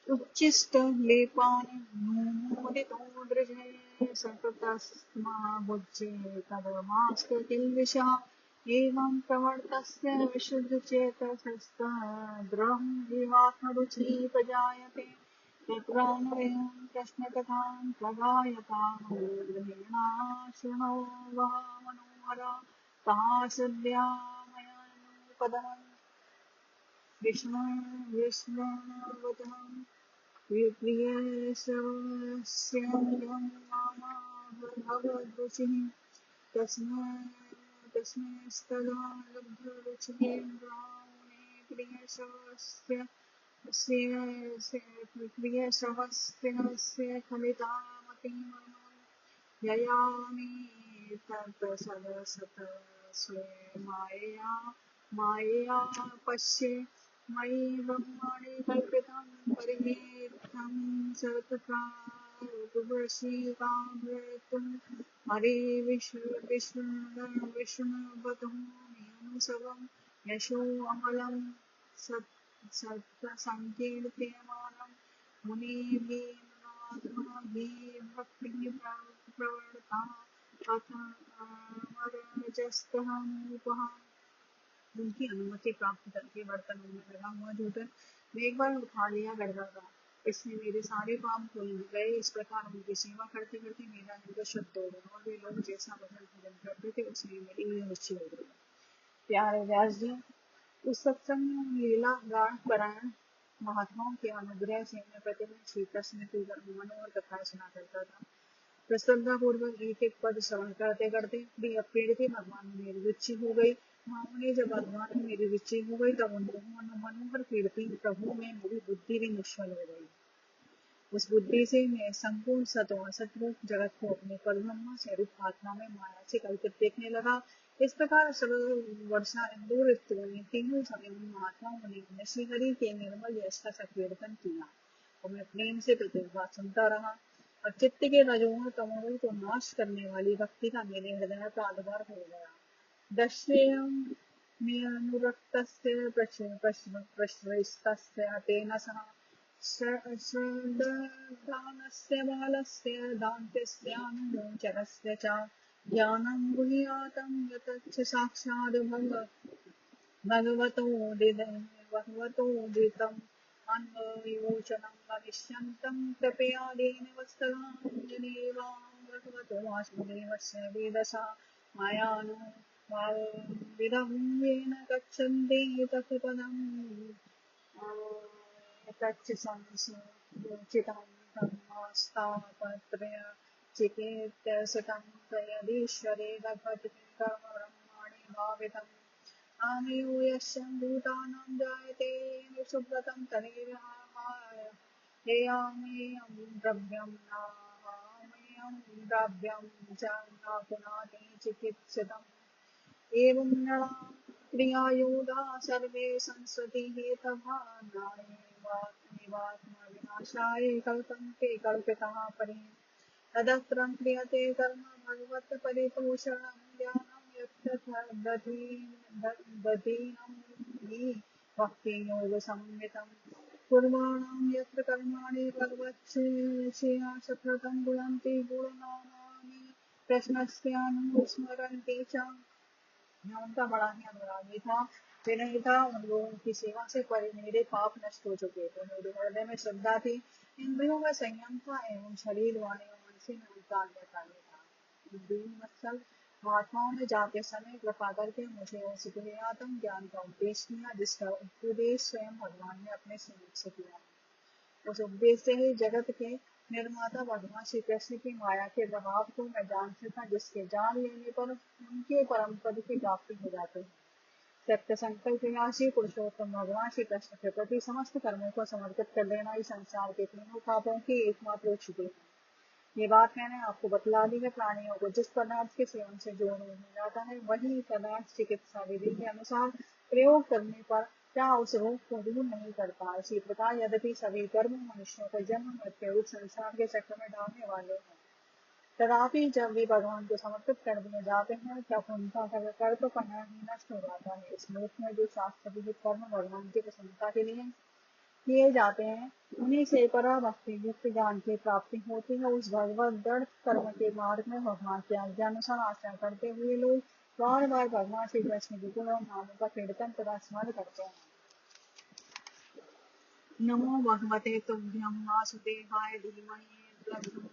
A: उच्छिष्ट लेपानि नूमोदितो दृजे सततस्मा भुज्ये तदमास्तु किल्बिषः। एवं प्रवर्तस्य विशुद्धचेतसस्तद्रहं जीवात्मरुचिः प्रजायते। तत्रान्वयं कृष्णकथां प्रगायतां गृहेणा शृणो वः मनोहरा ताः मयानुपदम्। विष्णुवतः प्रियश्रवस्यं यं मामा भगवद्रुचिः तस्मै तस्मैस्तदा लब्धरुचिरेन्द्रावणे प्रियश्रवस्य खलितामतिमनों ययामि तत्सदसत् स्वे मायया पश्ये मयि ब्रह्मणि कल्पितं परिमेत्यं सर्वत्रावशीकाभृतं हरे विष्णुवतुं यशो अमलं सत्सङ्कीर्त्यमानं मुनिभिर्नाथभिः भक्तिः प्रवृत्ता अथ अमरजस्तमूपः। उनकी अनुमति प्राप्त करके बर्तनों में लगा हुआ जूठन मैं एक बार उठा लिया करता था। इसमें मेरे सारे पाप धुल गए। इस प्रकार उनकी सेवा करते करते मेरा हृदय शुद्ध हो गया और वे लोग जैसा भजन भजन करते थे उसमें मेरी रुचि हो गई। प्यारे व्यास जी, उस सत्संग में लीला गान परायण महात्माओं के अनुग्रह से मैं प्रतिदिन श्री कृष्ण की मनोहर कथाएं सुना करता था। प्रसन्नता पूर्वक एक एक पद श्रवण करते करते प्रिय प्रेरित भगवान में मेरी रुचि हो गई। उन्हें जब भगवान में मेरी रुचि हो गई तब उन मनोहर कीर्ति प्रभु में मेरी बुद्धि भी निश्चल हो गई। उस बुद्धि से मैं संपूर्ण सत और असतरूप जगत को अपने परब्रह्म स्वरूप आत्मा में माया से कल्पित देखने लगा। इस प्रकार सरल वर्षा इंदु ऋतुओं ने तीनों समय महात्माओं ने श्री हरि के निर्मल यश का संकीर्तन किया और मैं प्रेम से प्रतिभा सुनता रहा और चित्त के रजोगुण तमोगुण को नाश करने वाली भक्ति का मेरे हृदय में प्रादुर्भाव हो गया। दश्येयं मे अनुरक्तस्य प्रश्रयस्तस्य तेन सह श्रद्धानस्य बालस्य दान्त्यस्यानुचरस्य च ज्ञानं गुह्यातं यतच्च साक्षात् भगवतोदितम् अन्वयोचनं भविष्यन्तं कृपयादेन वत्सलाञ्जलिर्वां भगवतो वासुदेवस्य वेदसा मायानो भावविदं गच्छन्ति तत्पदम् तच्च संसूचितं धर्मस्थापत्य चिकीर्त्य सुतं प्रयदीश्वरे भगवत्कृतं भावितम् आमेयो यस्य भूतानां जायते सुब्रतं तदेवहाय हेयामेयं द्रव्यं नाहमेयं द्रव्यं च न पुनाति चिकित्सितम् एवं नृणां क्रियायोगा सर्वे संसति हेतवः नैवात्मविनाशाय कल्पन्ते कल्पितः परे तदत्रं क्रियते कर्म भगवत्परितोषणं ज्ञानं यत्तदधीनं हि भक्तियोगसंयुतं कुर्वाणां यत्र कर्माणि भगवच्छेषया सततं गुणन्ति गुणनामानि कृष्णस्यानुस्मरन्ति च। मैं उनका बड़ा ही अनुरागी था, विनयी था। उन लोगों की सेवा से परे मेरे पाप नष्ट हो चुके थे। मेरे हृदय में श्रद्धा थी, इंद्रियों का संयम था एवं शरीर वाणी और मन से मैं उनका आज्ञाकारी था। इन दीन वत्सल महात्माओं ने जाते समय कृपा करके मुझे उस गुह्यात्म ज्ञान का उपदेश किया जिसका उपदेश स्वयं भगवान ने अपने स्वरूप से किया। उस उपदेश से ही जगत के निर्माता भगवान श्री कृष्ण की माया के प्रभाव को मैं जानता था, जिसके जान लेने पर उनके परम पद की प्राप्ति हो जाती है। सत्य संकल्प विनाशी पुरुषोत्तम भगवान श्री कृष्ण के प्रति समस्त कर्मों को समर्पित कर देना ही संसार के तीनों पापों की एकमात्र उचित है। ये बात मैंने आपको बतला दी है। प्राणियों को जिस पदार्थ के सेवन से जो रोग हो जाता है वही पदार्थ चिकित्सा विधि के अनुसार प्रयोग करने पर क्या उस रोग को दूर नहीं करता। इसी प्रकार यद्यपि सभी कर्म मनुष्यों को जन्म मृत्यु रूप संसार के चक्र में डालने वाले हैं, तथापि जब वे भगवान को समर्पित कर दिए जाते हैं तब उनका कर्तव्यपना ही नष्ट हो जाता है। इस लोक में जो शास्त्र विहित कर्म भगवान की प्रसन्नता के लिए किए जाते हैं उन्हीं से पराभक्ति युक्त ज्ञान की प्राप्ति होती है। उस भगवत दृढ़ कर्म के मार्ग में भगवान के आज्ञानुसार आचरण करते हुए लोग बार बार भगवान श्री कृष्ण के गुण और नामों का कीर्तन तथा स्मरण करते हैं। नमो भगवते तुभ्यं वासुदेवाय धीमहि प्रचोदयामि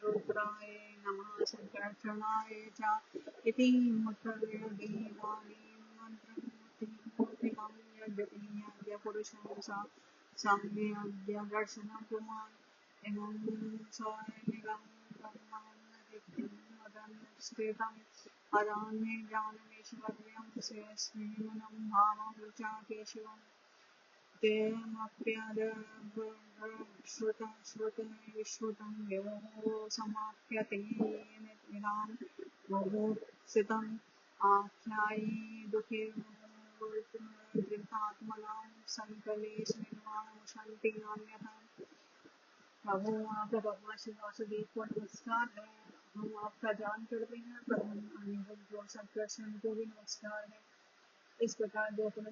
A: रुद्राय नमः शंकराचार्याय च इति मुद्रगीतानि मन्त्रमूर्तिमूर्तिकं यद्यपि पुरुषं सम्यग् दर्शनं पुमान् इमं स्वयमेवं ब्रह्माण्ड मदनुष्ठितम् अदान्ये ज्ञानमीश्वर्यं श्रेष्ठीमनं भावं च केशवम् तेमप्यदश्रुतं विभो समाप्यते निरां बहुसितम् आख्यायी दुःखिर्मुक्तात्मनां संकलेशनिर्वाणमुशन्ति नान्यथा। प्रभु आपका भगवान श्री वासुदेव को नमस्कार है। हम आपका ध्यान करते हैं पर हम अनिरुद्ध और संकर्षण को भी नमस्कार है। इस प्रकार जो पुनः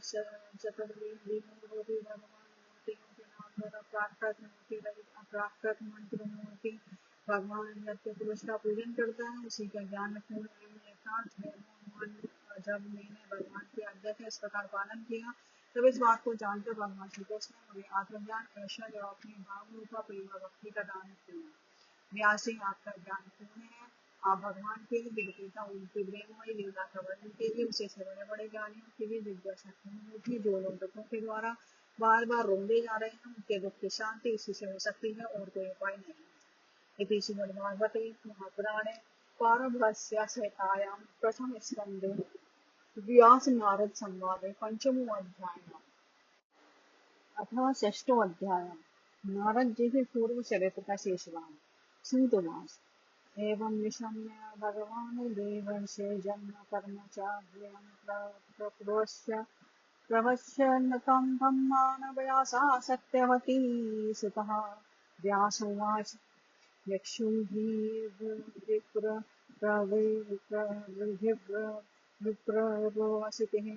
A: चतुर्वेदी मूर्ति भगवान मूर्तियों के नाम द्वारा प्राकृत मूर्ति रहित अप्राकृत मंत्र मूर्ति भगवान नित्य पुरुष का पूजन करता है उसी का ज्ञान पूर्ण एवं यथार्थ है। जब मैंने भगवान की आज्ञा का इस प्रकार पालन किया तब इस बात को जानकर भगवान श्री कृष्ण ने मुझे आत्मज्ञान ऐश्वर्य और अपनी भाव रूपा प्रेम और भक्ति का दान किया। व्यास जी आपका ज्ञान पूर्ण है। आप भगवान के विद्यता उनकी प्रेममयी लीला का वर्णन कीजिए। उसे से बड़े बड़े ज्ञानियों की भी जिज्ञासा पूर्ण थी जो लोग दुखों के द्वारा बार बार रोंदे जा रहे हैं उनके दुख की शांति इसी से हो सकती है और कोई उपाय नहीं है। इति श्रीमद्भागवते महापुराणे पारमहंस्या संहितायां प्रथम स्कंदे व्यास नारद संवादे पंचमो अध्याय अथवा षष्ठो अध्याय नारद जी के पूर्व चरित्र का शेष भाग। सूत उवाच एवं निशम्य भगवान् देवर्षे जन्म कर्म चाभ्यं प्रवश्य तं ब्रह्माणव्यासा सत्यवती सुतः। व्यासोवाच विप्रवसितिः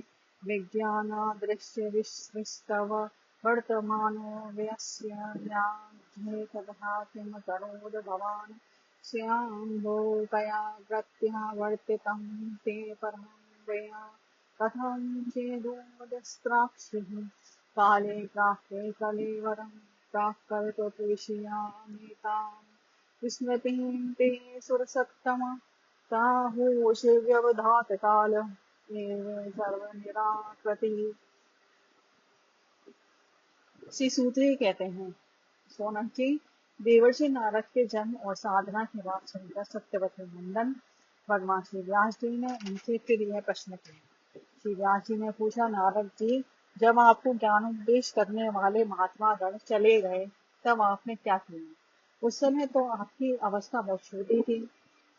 A: विज्ञानादृश्यविस्तव वर्तमानो व्यस्य व्याघ्रे तथा किं करोद भवान् स्याम्भोतया प्रत्यावर्तितं ते परमं दया कथं चेदोदस्त्राक्षिः काले प्राप्ते कलेवरं प्राक्कल्पविषयामिताम् विस्मृतिं ते सुरसत्तमा ताहुषि व्यवधात काल एव सर्वनिराकृति। श्री सूत्री कहते हैं सोनक जी देवर्षि नारद के जन्म और साधना की बात सुनकर सत्यवती नंदन भगवान श्री व्यास जी ने उनसे फिर यह प्रश्न किया। श्री व्यास जी ने पूछा नारद जी जब आपको ज्ञानोपदेश करने वाले महात्मा गण चले गए तब आपने क्या किया? उस समय तो आपकी अवस्था बहुत छोटी थी।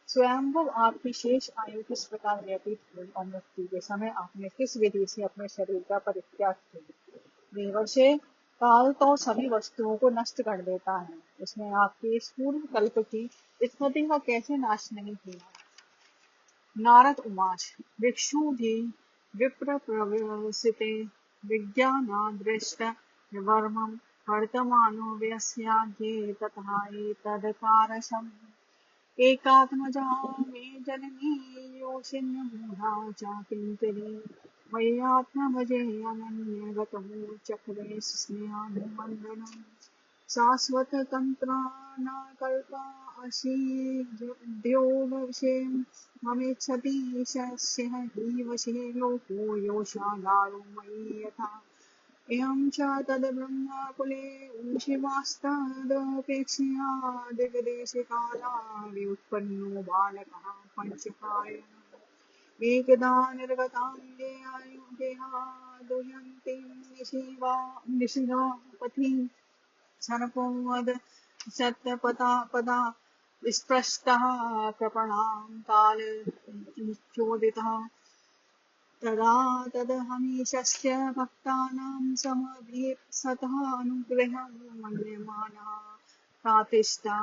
A: स्वयंभुव आपकी शेष आयु किस प्रकार व्यतीत हुई और मृत्यु के समय आपने किस विधि से अपने शरीर का परित्याग किया? देवर्षि काल तो सभी वस्तुओं को नष्ट कर देता है। उसने आपके इस पूर्व कल्प की स्मृति का कैसे नाश नहीं किया? नारद उवाच भिक्षुधि विप्र प्रवसिते विज्ञानादृष्ट वर्मं वर्तमानो व्यस्याग्ये तथा एतदकारशम् एकात्मजा मे जननी योषिन्यमूढा चाकिञ्चरी मय्यात्मभजे अनन्यगतो चक्रे स्नेहानुमण्डनम् शाश्वततन्त्राणाकल्पा अशीद्योगविषें ममेच्छति शस्य हि वशे लोको योषागारो मयि यथा एवं च तद्ब्रह्मकुले ऊषिवास्तदपेक्षया दिग्देशकाला व्युत्पन्नो बालकः पञ्चकायनः एकदा निर्गतां देहा दुह्यन्तीं निशिरा पथि सर्पोवद सत्यपदा स्पृष्टः कृपणां कालचोदितः तदा तदहमीशस्य भक्तानां समभीप्सतः अनुग्रहं मन्यमानः प्रातिष्ठा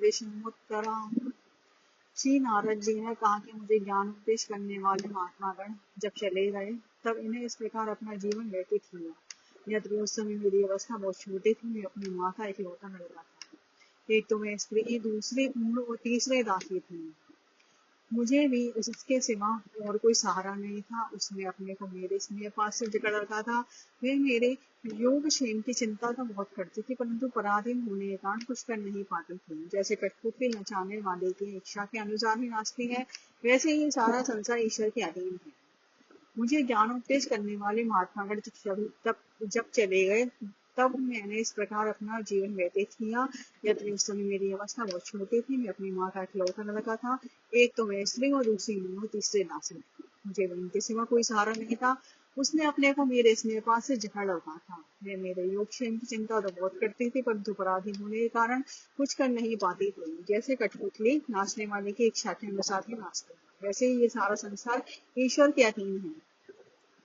A: दिशमुत्तराम्। श्री नारद जी ने कहा कि मुझे ज्ञान उपदेश करने वाले महात्मागण जब चले गए तब इन्हें इस प्रकार अपना जीवन व्यतीत हुआ। यद्यपि उस समय मेरी अवस्था बहुत छोटी थी, मैं अपनी माँ का इकलौता लड़का था। एक तो मैं स्त्री, दूसरे ऊँट और तीसरे दासी थी। मुझे भी उसके सिवा और कोई सहारा नहीं था। उसने अपने को मेरे स्नेह पास से जकड़ रखा था। वह मेरे योगक्षेम की चिंता तो बहुत करती थी परंतु पराधीन होने के कारण कुछ कर नहीं पाती थी। जैसे कठपुतली नचाने वाले की इच्छा के अनुसार ही नाचती है वैसे ही सारा संसार ईश्वर के अधीन है। मुझे ज्ञानोपदेश करने वाले महात्मागण जब चले गए तब मैंने इस प्रकार अपना जीवन व्यतीत किया। यद्यपि उस समय मेरी अवस्था बहुत छोटी थी, मैं अपनी माँ का इकलौता लड़का था। एक तो मैं स्त्री और दूसरी मैं हूँ तीसरे नासिक। मुझे बहन के सिवा कोई सहारा नहीं था। उसने अपने को मेरे स्नेह पास से जकड़ रखा था। मैं मेरे योगक्षेम की चिंता तो बहुत करती थी, परंतु अपराधी होने के कारण कुछ कर नहीं पाती थी। जैसे कठपुतली नाचने वाले की इच्छा के अनुसार ही नाचती है, वैसे ही ये सारा संसार ईश्वर के अधीन है।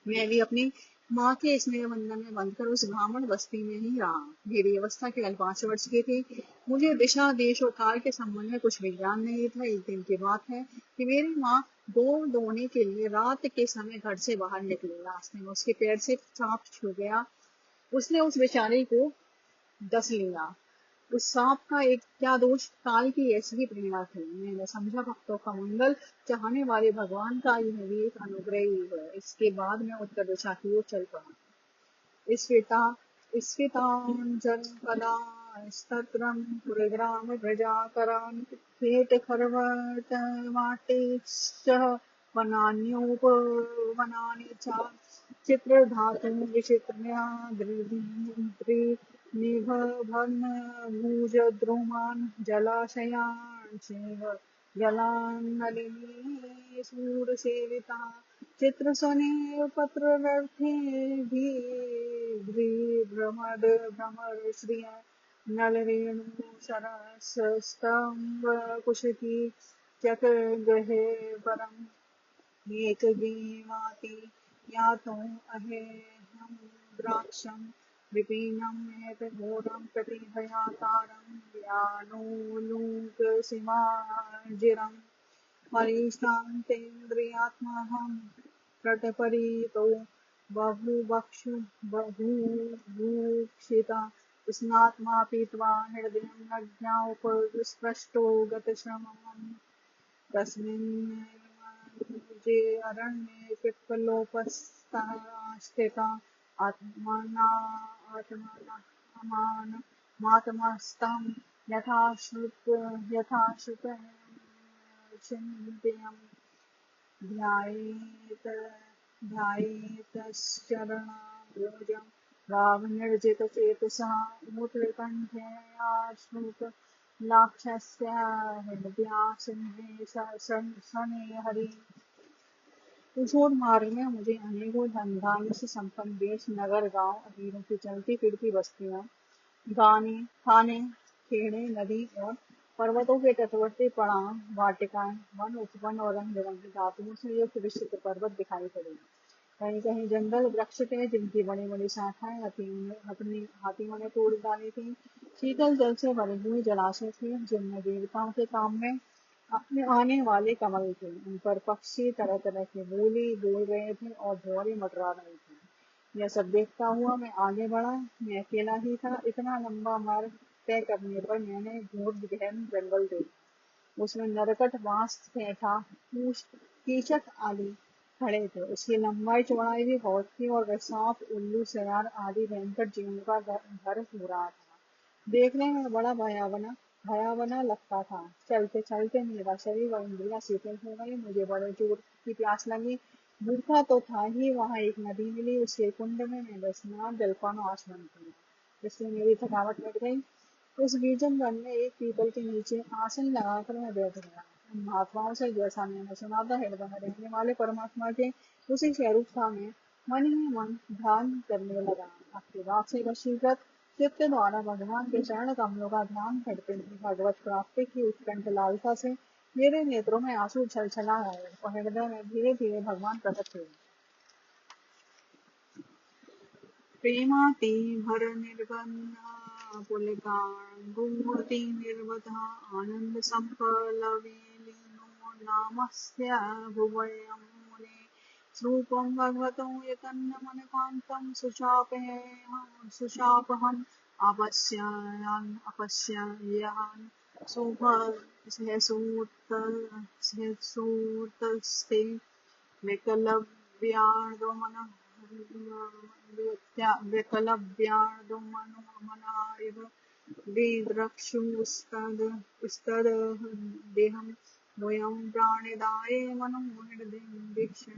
A: मैं भी अपनी माँ के स्नेह बंधन में बंधकर उस ब्राह्मण बस्ती में ही रहा। मेरी अवस्था केवल 5 वर्ष की थी। मुझे दिशा देश और काल के संबंध में कुछ विज्ञान नहीं था। एक दिन की बात है कि मेरी माँ गौ दोने के लिए रात के समय घर से बाहर निकली। रास्ते में उसके पैर से सांप छू गया। उसने उस बेचारे को डस लिया। उस सांप का एक क्या दोष, काल की ऐसी ही प्रेरणा थी। मैंने समझा भक्तों का मंगल चाहने वाले भगवान का यह भी एक अनुग्रह ही है। इसके बाद मैं उत्तर दिशा की ओर चल पड़ा। स्फीता स्फीतांजनपदा स्तत्रं पुरग्राम प्रजाकरान् कीटखर्वटमाटेश्च वनान्योपवनानि च चित्रधातुं विचित्र्य निभभन्मूजद्रुमान् जलाशयान् चैव जलान्नलिनी सूरसेविता चित्रसनेव पत्रव्यर्थेभिर्भ्रमद भ्रमरश्रिय नलरेणुसरस्तम्भकुशकी चक्रगृहे परम् एकगीवाति यातों अहेहं द्राक्षं विपिनं एतघोरं प्रतिभयातारं व्यानोलूकसीमाजिरम् परिश्रान्तेन्द्रियात्महं तटपरीतो बहुभुक्षिता स्नात्मा पीत्वा हृदयं नज्ञापस्पृष्टो गतश्रमम् तस्मिन्नेवानुजे अरण्ये पिप्पलोपस्थिता आत्मानमात्मस्तं यथाश्रुत चिन्तयन् ध्यायेत् ध्यायेतश्चरणाम्भोजं रागनिर्जितचेतसः मूत्रकण्ठेयाश्रुतलाक्षस्य हृदयासिन्हे सने हरि। किशोर मार्ग में मुझे अनेकों धनधान्य से संपन्न देश, नगर, गांव, अमीरों की चलती फिरती बस्तियां, गाने खाने खेड़े, नदी और पर्वतों के तटवर्ती पड़ाव, वाटिकाएं, वन उपवन और रंग बिरंगी धातुओं से युक्त विचित्र पर्वत दिखाई पड़े। कहीं कहीं जंगल वृक्ष थे जिनकी बड़ी बड़ी शाखाएं हाथियों ने तोड़ डाली थी। शीतल जल से भरे हुए जलाशय थे जिनमें देवताओं के काम में अपने आने वाले कमल थे। उन पर पक्षी तरह तरह की बोली बोल रहे थे और भौरे मटरा रहे थे। यह सब देखता हुआ मैं आगे बढ़ा। मैं अकेला ही था। इतना लंबा मार्ग तय करने पर मैंने घोर गहन जंगल देखा। उसमें नरकट, बांस, पेंठा, पूछ, कीचक आदि खड़े थे। उसकी लंबाई चौड़ाई भी बहुत थी और वह सांप, उल्लू, सियार आदि भयंकर जीवों का घर हो रहा था। देखने में बड़ा भयावना लगता था। चलते चलते मेरा शरीर और इंद्रियां शीतल हो गई। मुझे बड़े जोर की प्यास लगी। भूखा तो था ही। वहां एक नदी मिली। उसके कुंड में मैंने स्नान, जलपान और आचमन किया, जिससे मेरी थकावट मिट गई। उस निर्जन वन में एक पीपल के नीचे आसन लगाकर मैं बैठ गया। उन महात्माओं से जैसा मैंने सुना था, हृदय में रहने वाले परमात्मा के उसी स्वरूप का मैं मन ही मन ध्यान करने लगा। आपके बात से वशीकृत चित्त द्वारा भगवान के चरण कमलों का ध्यान करते हुए भगवत प्राप्ति की उत्कंठ लालसा से मेरे नेत्रों में आंसू छलछला आए और हृदय में धीरे धीरे भगवान प्रकट हुए। प्रेमाति भर निर्बंधा पुलकांगुमूर्ति निर्वधा आनंद संपलवेलिनो नामस्य भुवयं मुने रूपं भगवतो यतन्नमनकान्तं सुचापहम् अपश्यन् सुहृत्सूतस्ते विकलव्यार्दोमना इव दिद्रक्षुस्तदेहं वयं प्राणिदाये मनो हृदयं दीक्ष्य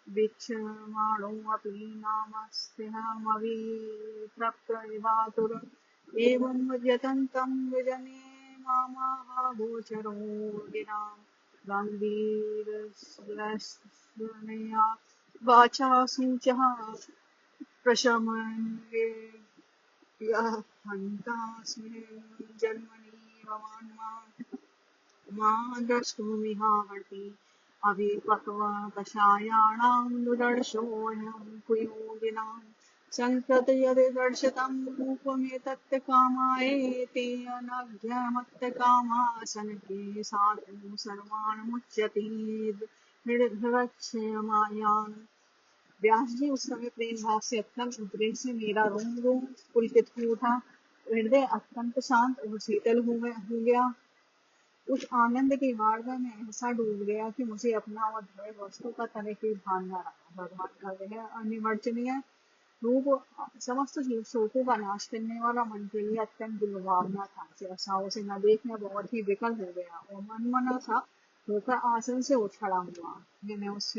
A: वीक्षमाणोऽपि नामस्तेऽहमवित्रप्त इवातुर एवं व्यतन्तं विजने मामाह गोचरो गिरां गम्भीरस्वनया वाचा सूचः प्रशमन्ये यः हन्तास्मिन् जन्मनि भवान् मां द्रष्टुमिहार्ति अविपक्वकषायाणां दुदर्शोऽयं कुयोगिनां सन्ततयदिदर्शितं रूपमेतत् कामायेति अनघ्यमत्तकामासनके साधु सर्वान् हृदक्षयमायान्। व्यास जी, उस समय प्रेम भाव से अत्यंत उद्रेक से मेरा रोम रोम पुलकित हो उठा, हृदय अत्यंत शांत और शीतल हो गया। उस आनंद के गाढ़ में ऐसा डूब गया कि मुझे अपना और ध्येय वस्तु का तनिक भी भान न रहा। भगवान का वह अनिवर्चनीय रूप समस्त शोकों का नाश करने वाला मन के लिए अत्यंत दुर्भावना था। सहसा उसे न देखना बहुत ही विकल हो गया और मनमना सा होकर आसन से उठ खड़ा हुआ। मैंने उस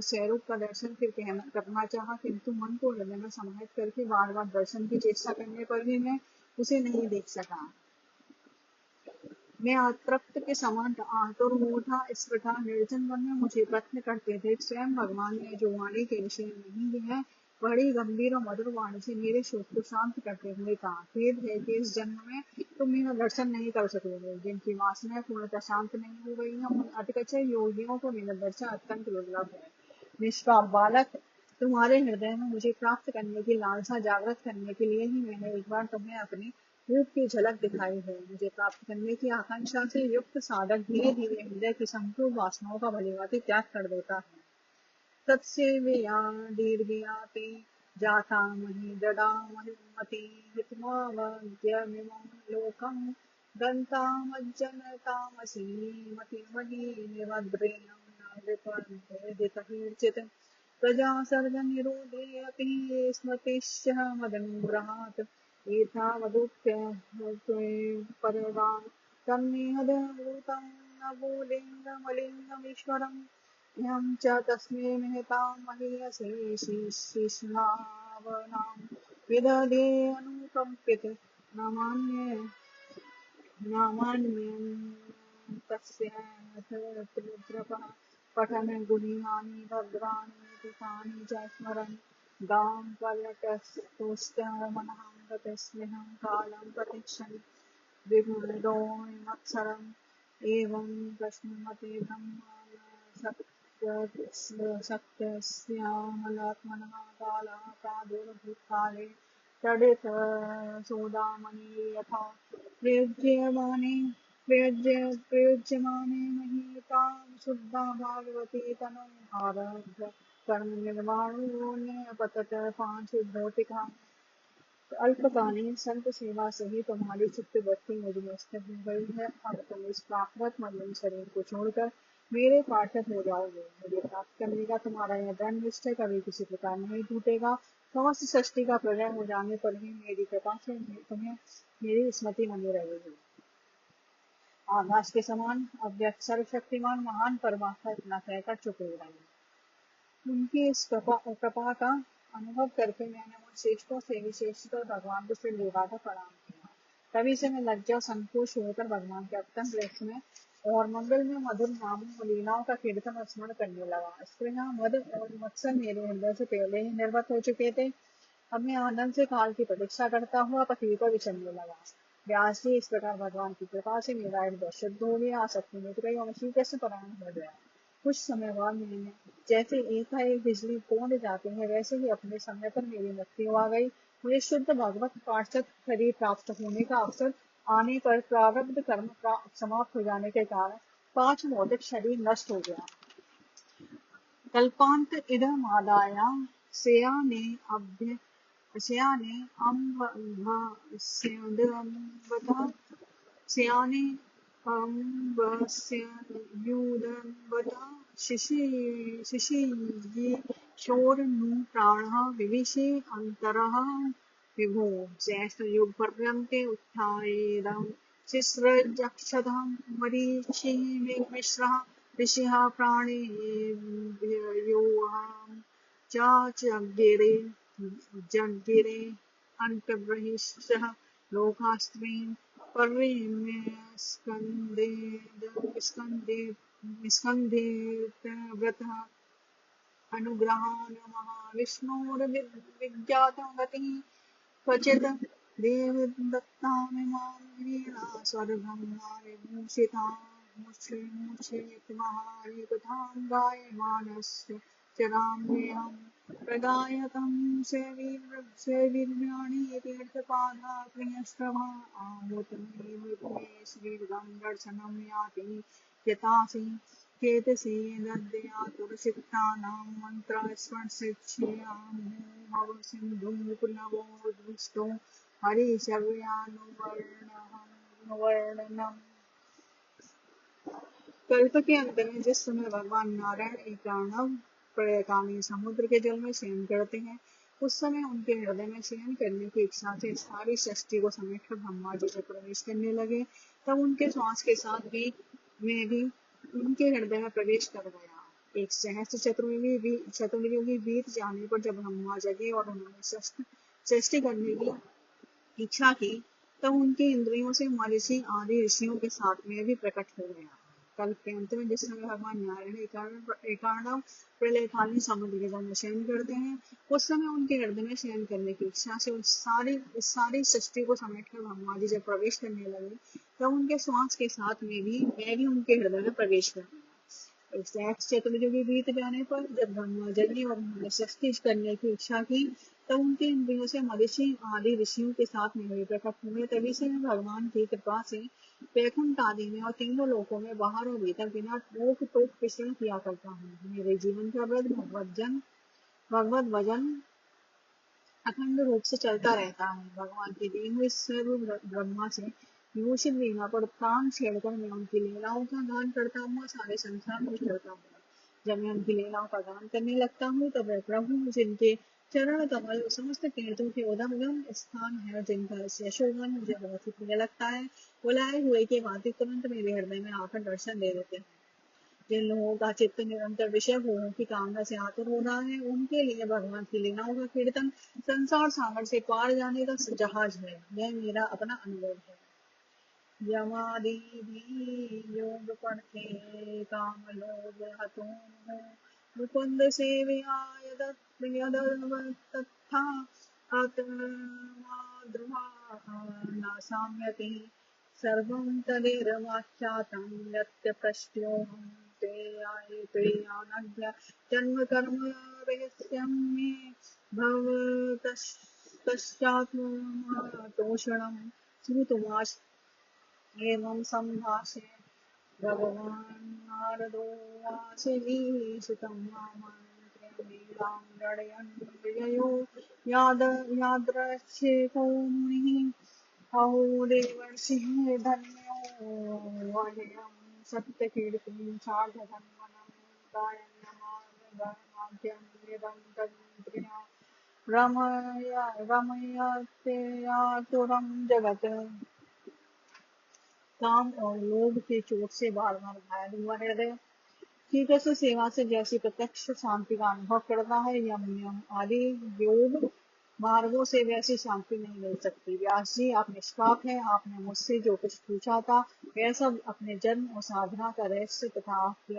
A: स्वरूप का दर्शन फिर करना चाहा, किंतु मन को हृदय में समाहित करके बार बार दर्शन की चेष्टा करने पर भी मैं उसे नहीं देख सका। मैं अतृप्त के समान आतुर हो उठा। इस प्रकार निर्जन वन में मुझे प्रश्न करते थे। स्वयं भगवान ने जो वाणी के विषय नहीं दी है, बड़ी गंभीर और मधुर वाणी से मेरे शोक को शांत करते हुए कहा, खेद है कि इस जन्म में तुम मेरा दर्शन नहीं कर सकोगे। जिनकी वासनाएं पूर्णतः शांत नहीं हो गई हैं, उन अतिकच्चे योगियों को मेरा दर्शन अत्यंत दुर्लभ है। निष्पाप बालक, तुम्हारे हृदय में मुझे प्राप्त करने की लालसा जागृत करने के लिए ही मैंने एक बार तुम्हें अपनी रूप की झलक दिखाई है। मुझे प्राप्त करने की आकांक्षा से युक्त साधक धीरे धीरे हृदय की संपूर्ण वासनाओं का भलीभांति त्याग कर देता है। तत्सेवया दीर्घयाते जाता मही दृढ़ा महिमति हितमावद्यमिमं लोकं गन्तामज्जनतामसि मतिमहि निवद्रेणं न विपद्येदितहीर्चित् प्रजा सर्वनिरोधे अपि स्मृतिश्च मदनुग्रहात् एतावदुक्त्य परगान् तन्निहतभूतं नभोलिङ्गमलिङ्गमीश्वरम् इहं च तस्मै महतां महीयसे शिष्णावनां विदधे अनुकम्पित नामान्यं तस्य पठन् गुणीयानि भद्राणि कृतानि च स्मरन् गां पर्यटस्तुष्टमनः गतस्म्यहं कालं प्रतीक्षन् विगुणोऽयमक्षरम् एवं प्रश्नमते सत्यस्यामलात्मनः कालः प्रादुर्भूतकाले तडितसोदामणि यथा प्रयुज्यमाने महीतां शुद्धा भागवती तनुं आरभ्य कर्मनिर्वाणोऽन्यपतत पांचुभौतिका। अल्पकालीन संत सेवा से ही तुम्हारी चित्त वृत्ति मुझ में स्थिर हो गई है। अब तुम इस प्राकृत मलिन शरीर को छोड़कर मेरे पार्षद हो जाओगे। मुझे प्राप्त करने का तुम्हारा यह दृढ़ निश्चय कभी किसी प्रकार नहीं टूटेगा। समस्त सृष्टि का प्रलय हो जाने पर भी मेरी कृपा से तुम्हें मेरी स्मृति बनी रहेगी। आकाश के समान अव्यक्त सर्वशक्तिमान महान परमात्मा इतना कहकर चुप हो रहे। उनकी इस कृपा का अनुभव करके मैंने उन श्रेष्ठों से विशेषकर भगवान को सिर झुकाकर प्रणाम किया। तभी से मैं लज्जा और संकोच होकर भगवान के अत्यंत लक्ष्य और मंगल में मधुर नामों और लीलाओं का कीर्तन और स्मरण करने लगा। स्त्रियां मद और मत्सर मेरे हृदय से पहले ही निर्गत हो चुके थे। अब मैं आनंद से काल की प्रतीक्षा करता हुआ पृथ्वी पर विचरने लगा। व्यास जी, इस प्रकार भगवान की कृपा से मेरा हृदय शुद्ध हो गया, आसक्ति मिट गई और मैं कैसे परायण हो गया। कुछ समय बाद मैंने जैसे एकाएक बिजली कौंध जाती है, वैसे ही अपने समय पर मेरी मृत्यु आ गई। मुझे शुद्ध भगवत पार्षद शरीर प्राप्त होने का अवसर आने पर प्रारब्ध कर्म समाप्त हो जाने के कारण पांच भौतिक शरीर नष्ट हो गया। कल्पांत इदमादाय शयाने स्याने अम्बस्यूदम्बता शिशिये शोरनु प्राणः विविशे अन्तरः विभो ज्येष्ठयुगपर्यन्ते उत्थायेदं शिश्रजक्षतं मरीचिर्मिश्रः ऋषिः प्राणिभ्योऽहं जज्ञिरे अन्तर्बहिष्ठः लोकास्त्रीं पर्यम्यस्कन्देव्रतः अनुग्रहान् महाविष्णोर्विज्ञातं गतिः क्वचित् देवदत्तामिमां वीणा स्वर्गं विभूषितां मुच्येत्महारिकथां गायमानस्य चराम्यहं प्रदायकं सेविर्वाणी तीर्थपादा प्रियश्रवा आहुतमेव मे श्रीर्गं दर्शनं याति यतासि चेतसि दद्या तुलसिक्तानां मन्त्रस्मरणशिक्षयामो भव सिन्धुं पुनवो दृष्टो हरिशव्यानुवर्णनम्। कल्प के अंत में जिस समय भगवान नारायण एक अर्णव प्रलयकालीन समुद्र के जल में शयन करते हैं, उस समय उनके हृदय में शयन करने की इच्छा से सारी सृष्टि को समेटकर ब्रह्मा जी से प्रवेश करने लगे। तब उनके श्वास के साथ भी मैं भी उनके हृदय में प्रवेश कर गया। एक सहस्त्र चतुर्युगी बीत जाने पर जब ब्रह्मा जगे और उन्होंने सृष्टि करने की इच्छा की, तब उनके इंद्रियों से महर्षि आदि ऋषियों के साथ में भी प्रकट हो गया। कल्प के अंत में जिस समय भगवान नारायण एकार्णव प्रलयकालीन समुद्र के जल में शयन करते हैं, उस समय उनके हृदय में शयन करने की इच्छा से उस सारी सृष्टि को समेटकर ब्रह्मा जी जब प्रवेश करने लगे, तब उनके श्वास के साथ में भी मैं भी उनके हृदय में प्रवेश कर गया। चतुर्युगी बीत जाने पर जब ब्रह्मा जगे और उन्होंने सृष्टि करने की इच्छा की, तब उनके इंद्रियों से महर्षि आदि ऋषियों के साथ में भी प्रकट हुए। तभी से मैं भगवान की कृपा से वैकुंठ आदि में और तीनों लोकों में बाहर और भीतर बिना रोक टोक विचरण किया करता हूँ। मेरे जीवन का व्रत भगवत भजन अखंड रूप से चलता रहता है। भगवान की दी हुई सर्व ब्रह्मा से विभूषित वीणा पर प्राण छेड़कर मैं उनकी लीलाओं का गान करता हूँ, सारे संसार में चलता हूँ। जब मैं उनकी लीलाओं का गान करने लगता हूँ, तब वह प्रभु जिनके चरण कमल समस्त तीर्थों के उदगम स्थान है, जिनका यशोगान मुझे बहुत ही प्रिय लगता है, बुलाए हुए के भांति तुरंत मेरे हृदय में आकर दर्शन दे देते हैं। जिन लोगों का चित्त निरंतर विषय भोगों की कामना से आतुर हो रहा है, उनके लिए भगवान की लीलाओं का कीर्तन संसार सागर से पार जाने का जहाज है। यह मेरा अपना अनुभव है। यमादि योग पढ़ते काम लोग हतों मुकुंद सेवया तथा न साम्यति सर्वं तदेरवाख्यातं यत्प्रष्ट्योऽहं ते आनद्य जन्म कर्म रहस्यं मे भवतश्चात्मतोषणं श्रुतुमाश एवं सम्भाषे भगवान् नारदोवासिनीसुतं मामन्त्र्यलीलां गणयन् विजयो यादृच्छेको मुनिः अहो देवर्षिः धन्यो अजयं सत्यकीर्तिं सार्धधन्वनं गायन्नमाद्यं यदं तन्त्र्या रमयतेयातुरं जगत्। काम और लोभ की चोट से बार बार घायल हुआ हृदय ठीक से सेवा से जैसी प्रत्यक्ष शांति का अनुभव करता है, यम नियम आदि योग मार्गों से वैसी शांति नहीं मिल सकती। व्यास जी, आप निष्पाप हैं। आपने मुझसे जो कुछ पूछा था वह सब अपने जन्म और साधना का रहस्य तथा आपकी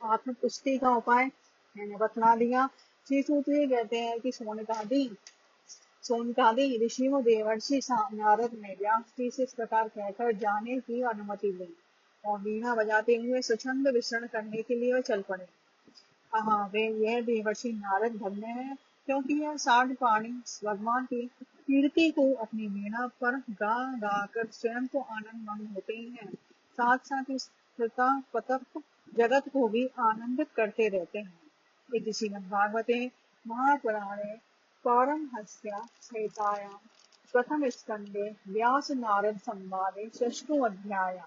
A: आत्मपुष्टि का उपाय मैंने बतला दिया। श्री सूत ये कहते हैं कि सोनकादि ऋषियों देवर्षि नारद ने व्यास जी से इस प्रकार कहकर जाने की अनुमति ली और वीणा बजाते हुए स्वच्छंद विचरण करने के लिए चल पड़े। हाँ, वे यह देवर्षि नारद धन्य है, क्योंकि यह 60 प्राणी भगवान की कीर्ति को अपनी वीणा पर गा गा कर स्वयं तो आनंद मग्न होते ही हैं, साथ साथ इस पतक जगत को भी आनंदित करते रहते हैं। इति श्रीमद्भागवते महापुराणे पारमहंस्या संहितायां प्रथम स्कंदे व्यास नारद संवादे षष्ठो अध्याय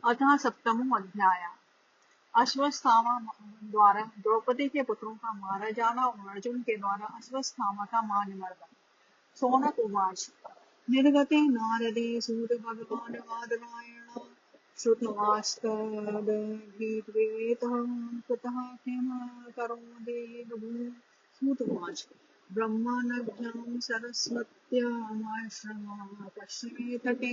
A: अतः सप्तमो अध्याय अश्वत्थामा द्वारा द्रौपदी के पुत्रों का मारा जाना और अर्जुन के द्वारा अश्वत्थामा का मानमर्दन। सौनक उवाच निर्गते नारदे सूत भगवान वादरायण श्रुत्वास्तदभिद्वेतः कुतः किं करोदेदभूः। सूत उवाच ब्रह्मानभ्यां सरस्वत्यामाश्रमः पश्चिमे तटे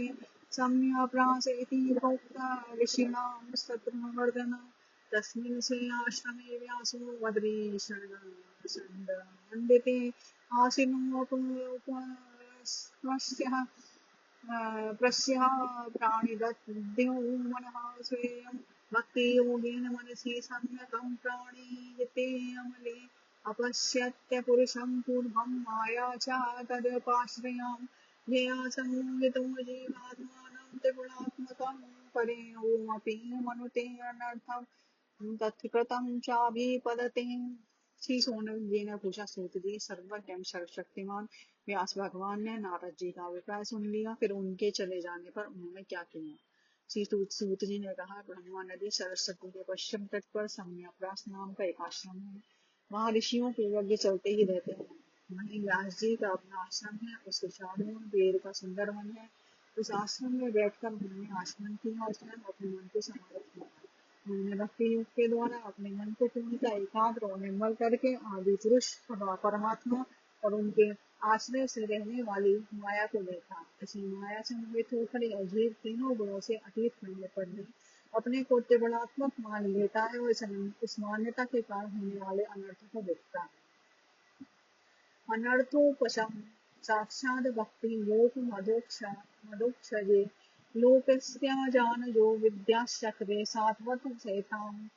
A: सम्यप्रास इति प्रोक्ता ऋषीणां सत्रवर्धन। तस्मिन् स्वेऽश्रमे व्यासो बद्रीशर्मण्डिते आसीनोपस्पश्यः प्रस्यः प्राणिदद्यो मनः स्वेयं भक्तियोगेन मनसि सम्यकं प्राणियते अमले अपश्यत्य पुरुषं पूर्वं माया च तदपाश्रयां यया संवितो जीवात्मानं त्रिगुणात्मकं परे ओमपि मनुते अनर्थं तत्कृतं चाभिपदते। श्री सोनक जी ने पूछा, सूत जी सर्वज्ञ सर्वशक्तिमान व्यास भगवान ने नारद जी का अभिप्राय सुन लिया, फिर उनके चले जाने पर उन्होंने क्या किया। श्री सूत जी ने कहा, ब्रह्मा नदी सरस्वती के पश्चिम तट पर सम्यप्रास नाम का एक आश्रम है। वहाँ ऋषियों के यज्ञ चलते ही रहते हैं। वहीं व्यास जी का अपना आश्रम है, उसके चारों ओर पेड़ का सुंदर वन है। उस आश्रम में बैठकर उन्होंने आचमन किया और स्वयं अपने मन को समाहित किया। उन्होंने भक्ति योग के द्वारा अपने मन को पूर्णतः एकाग्र और निर्मल करके आदि पुरुष परमात्मा और उनके आश्रय से रहने वाली माया को देखा। इसी माया से मोहित होकर यह जीव तीनों गुणों से अतीत होने पर भी अपने को त्रिगुणात्मक मान लेता है और इस मान्यता के कारण होने वाले अनर्थों को देखता है। अनर्थोपशम साक्षात् भक्ति योग मदोक्षजे लोकस्याजानजो विद्याश्चक्रे सात्वत सहिताम्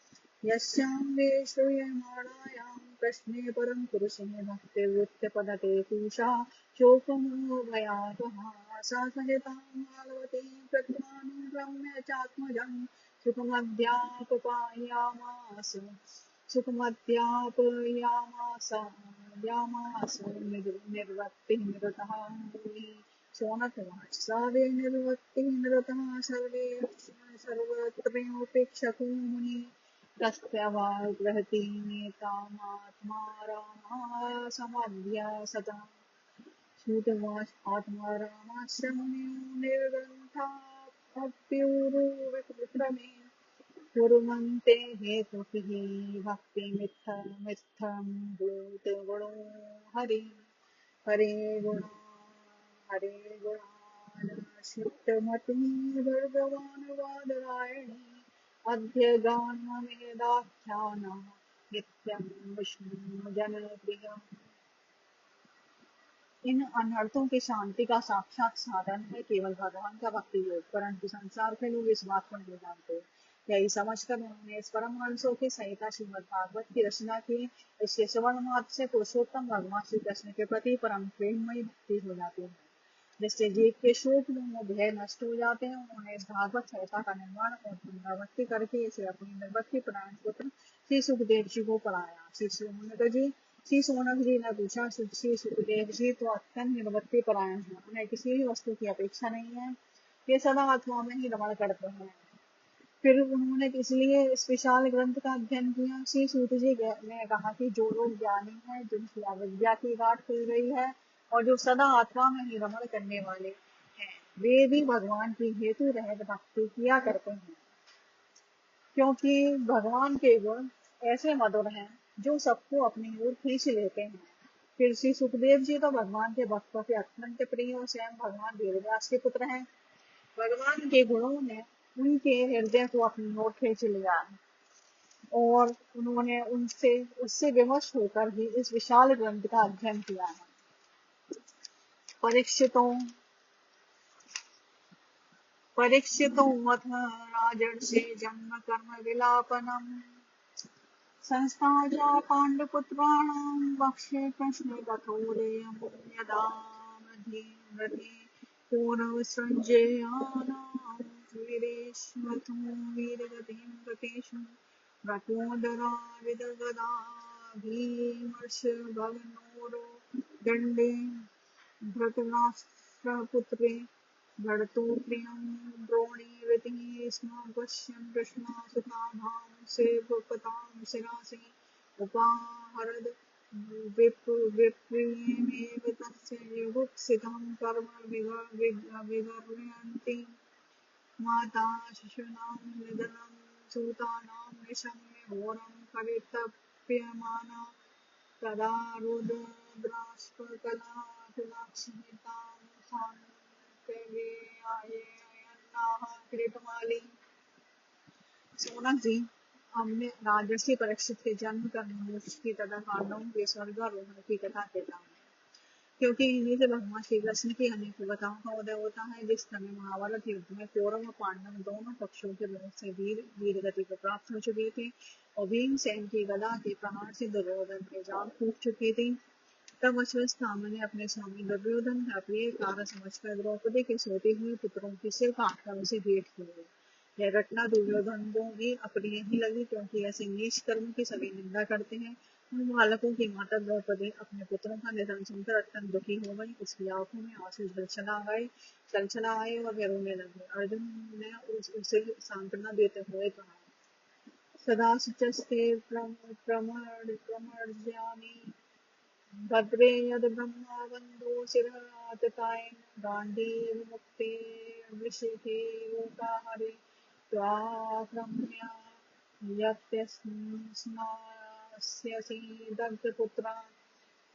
A: यस्यां वे श्रूयमाणायां प्रश्ने परं पुरुषे भक्तिर्व्युत्पद्यते पूषा शोकमोहभयापहा सा सहितां मालवतीं कृत्वानुक्रम्य चात्मजं सुखमध्यापयामास सुखमध्यापयामास निर्वृत्तिनिरतः मुनिः। शौनकवाच स वे निर्वृत्तिनिरतः सर्वत्रयोपेक्षको मुनिः तस्य वा गृहति नेतामात्मा रामः समाध्यसतः। श्रुतवाच आत्मा रामस्य मुनियो निर्ग्रन्थाप्युरुविक्रमे कुर्वन्ते हेतुभिः भक्तिमित्थं भूतगुणो हरि हरे गुणा हरे गुणानश्चित्तमतिः भगवान् वादरायणे अध्यगानमेदाख्यानः नित्यं विष्णु जनप्रियम्। इन अनर्थों की शांति का साक्षात साधन है केवल भगवान का भक्ति योग, परंतु संसार के लोग इस बात को नहीं जानते। यही समझकर उन्होंने इस परमहंसों की संहिता श्रीमद् भागवत की रचना की। इसके श्रवण मात्र से पुरुषोत्तम भगवान श्री कृष्ण के प्रति परम प्रेममयी भक्ति हो जाती है, जिससे जीव के शोक मोह भय नष्ट हो जाते हैं। उन्होंने इस भागवत संहिता का निर्माण और पुनरावृत्ति करके इसे अपनी निर्भक्ति परायण पुत्र श्री सुखदेव जी को पढ़ाया। श्री सोनक जी ने पूछा, श्री सुखदेव जी तो अत्यंत निर्भक्ति परायण है, उन्हें किसी भी वस्तु की अपेक्षा नहीं है, ये सदा आत्मा में ही रमण करते हैं। फिर उन्होंने इसलिए इस विशाल ग्रंथ का अध्ययन किया। श्री सूत जी ने कहा कि जो लोग ज्ञानी हैं, जिनकी अविद्या की गांठ खुल गई है और जो सदा आत्मा में ही रमण करने वाले हैं, वे भी भगवान की हेतु रहित भक्ति किया करते हैं, क्योंकि भगवान के गुण ऐसे मधुर हैं जो सबको अपनी ओर खींच लेते हैं। फिर श्री सुखदेव जी तो भगवान के भक्तों के अत्यंत प्रिय और स्वयं भगवान वेदव्यास के पुत्र हैं। भगवान के गुणों ने उनके हृदय को अपनी ओर खींच लिया और उन्होंने उससे विवश होकर ही इस विशाल ग्रंथ का अध्ययन किया है। परीक्षितोऽथ राजर्षे जन्म कर्म विलापनम् संस्था च पाण्डुपुत्राणां वक्ष्ये कृष्णे तथोदयं यदा मृधे पूर्वसञ्जयानां वीरेष्वथो वीरगतिं गतेषु वटोदरा विदगदा भीमर्षभवनोरो दण्डे धृतराष्ट्रपुत्रे भर्तु प्रियं द्रोणीरिति स्म पश्यन् कृष्णासुताभां सेवकतां शिरासि उपाहरद् विप्रियमेव तस्य युगुप्सितं कर्म विगर्हन्ति माता शिशूनां निधनं सूतानां निशम्य घोरं परितप्यमाना तदा रुद्रास्पकलाकुलाक्षितां सान्त्वयन्नाह किरीटमाली। सोनक जी, हमने राजर्षि परीक्षित के जन्म कर्म की तथा पांडवों के स्वर्गारोहण की कथा कहता हूँ, क्योंकि इन्हीं से भगवान श्री कृष्ण की अनेक कथाओं का उदय होता है। जिस समय महाभारत युद्ध में कौरव और पांडव दोनों पक्षों के लोग से वीर वीर गति को प्राप्त हो चुके थे और भीमसेन की गदा के प्रहार से दुर्योधन की जान फूट चुकी थी, तब अश्वत्थामा ने अपने स्वामी दुर्योधन का प्रिय कार्य समझकर द्रौपदी के सोते हुए पुत्रों की सिर काटकर उसे भेंट की गई। यह घटना दुर्योधन को भी अप्रिय ही लगी, क्योंकि ऐसे नीच कर्म की सभी निंदा करते हैं। उन बालकों की माता द्रौपदी अपने पुत्रों का निधन सुनकर अत्यंत दुखी हो गई। उसकी आंखों में आंसू छलछला आए और वे रोने लगे। अर्जुन ने उसे सांत्वना देते हुए कहा, सदा शुचस्ते प्रमर्ज्यामि भद्रे यद् ब्रह्मवन्दो शिरराततायेन गाण्डीव मुक्ते वृषिके लोकाहरे त्वाक्रम्य यत्यस्मास्यसि दग्धपुत्रा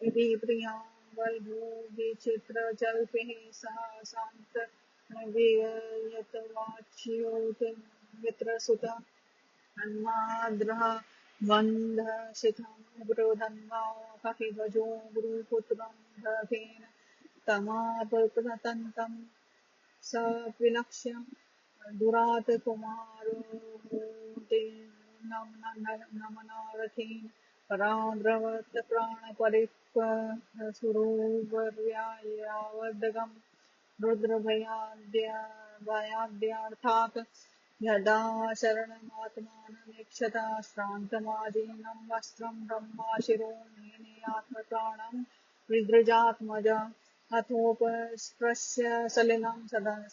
A: इति प्रियां वल्गो विचित्रजल्पेः सा सान्त्वयतवाच्योत मित्रसुता अन्माद्रः बन्धशिखं ब्रोधन्वा कपिध्वजो गुरुपुत्रं रथेन तमापतन्तं स विलक्ष्य दुरात् कुमारोऽते नमनारथेन पराद्रवत् प्राणपरिप्सुरोर्व्यायावदगम् रुद्रभयाद्यार्थात् यदा शरणमात्मानमीक्षता श्रान्तमाजीर्णं वस्त्रं ब्रह्माशिरो नेनेयात्मप्राणं विदृजात्मजा अथोपस्पृश्य सलिलं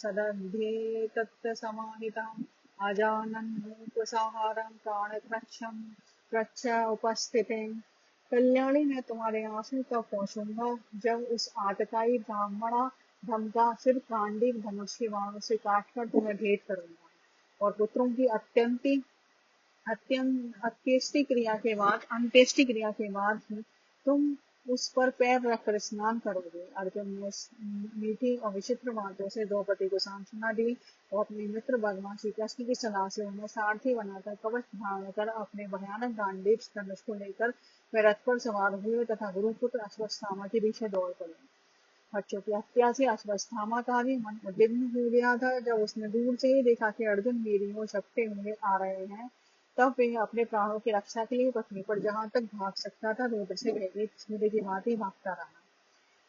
A: सदध्येतत्समाहिताम् अजानन्मुपसाहारं प्राणकृच्छं कृच्छ उपस्थिते। कल्याणी, मैं तुम्हारे आंसू तब पहुंचूंगा जब उस आतताई ब्राह्मणा धम का सिर गांडीव धनुष के बाणों से काटकर तुम्हें भेंट करूंगा और पुत्रों की अंत्येष्टि क्रिया के बाद ही तुम उस पर पैर रखकर स्नान करोगे। अर्जुन ने मीठी और विचित्र बातों से द्रौपदी को सांत्वना दी और अपने मित्र भगवान श्री कृष्ण की सलाह से उन्हें सारथी बनाकर कवच धारण कर अपने भयानक गांडीव धनुष को लेकर वे रथ पर सवार हुए तथा गुरुपुत्र अश्वत्थामा के पीछे दौड़ पड़े। बच्चों की हत्या से अश्वत्थामा का भी मन उद्विग्न हो गया था। जब उसने दूर से ही देखा कि अर्जुन मेरी ओर झपटे हुए आ रहे हैं, तब वह अपने प्राणों की रक्षा के लिए पत्नी पर जहां तक भाग सकता था रोड से भयभीत सूर्य की भांति भागता रहा।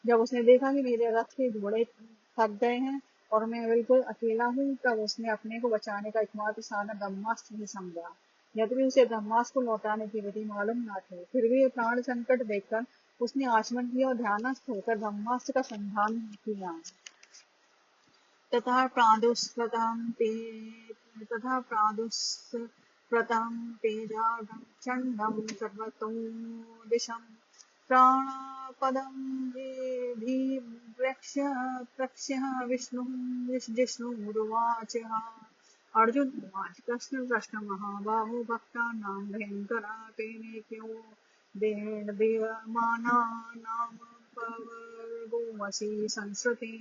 A: जब उसने देखा कि मेरे रथ के घोड़े थक गए हैं और मैं बिल्कुल अकेला हूँ, तब उसने अपने को बचाने का एकमात्र साधन ब्रह्मास्त्र ही समझा। यद्यपि उसे ब्रह्मास्त्र को लौटाने की विधि मालूम न थी, फिर भी प्राण संकट देखकर उसने आचमन किया और ध्यानस्थ होकर ब्रह्मास्त्र का संधान किया। तथा प्रादुष्प्रतं ते तथा प्रादुष्प्रतं तेजार्धं चण्डं सर्वतो दिशं प्राणपदं प्रक्ष्य जिष्णुरुवाच। अर्जुन उवाच, कृष्ण कृष्ण महाबाहो भक्तानां भयङ्करा तेनेक्यो देवानामपवर्गोऽसि संसृते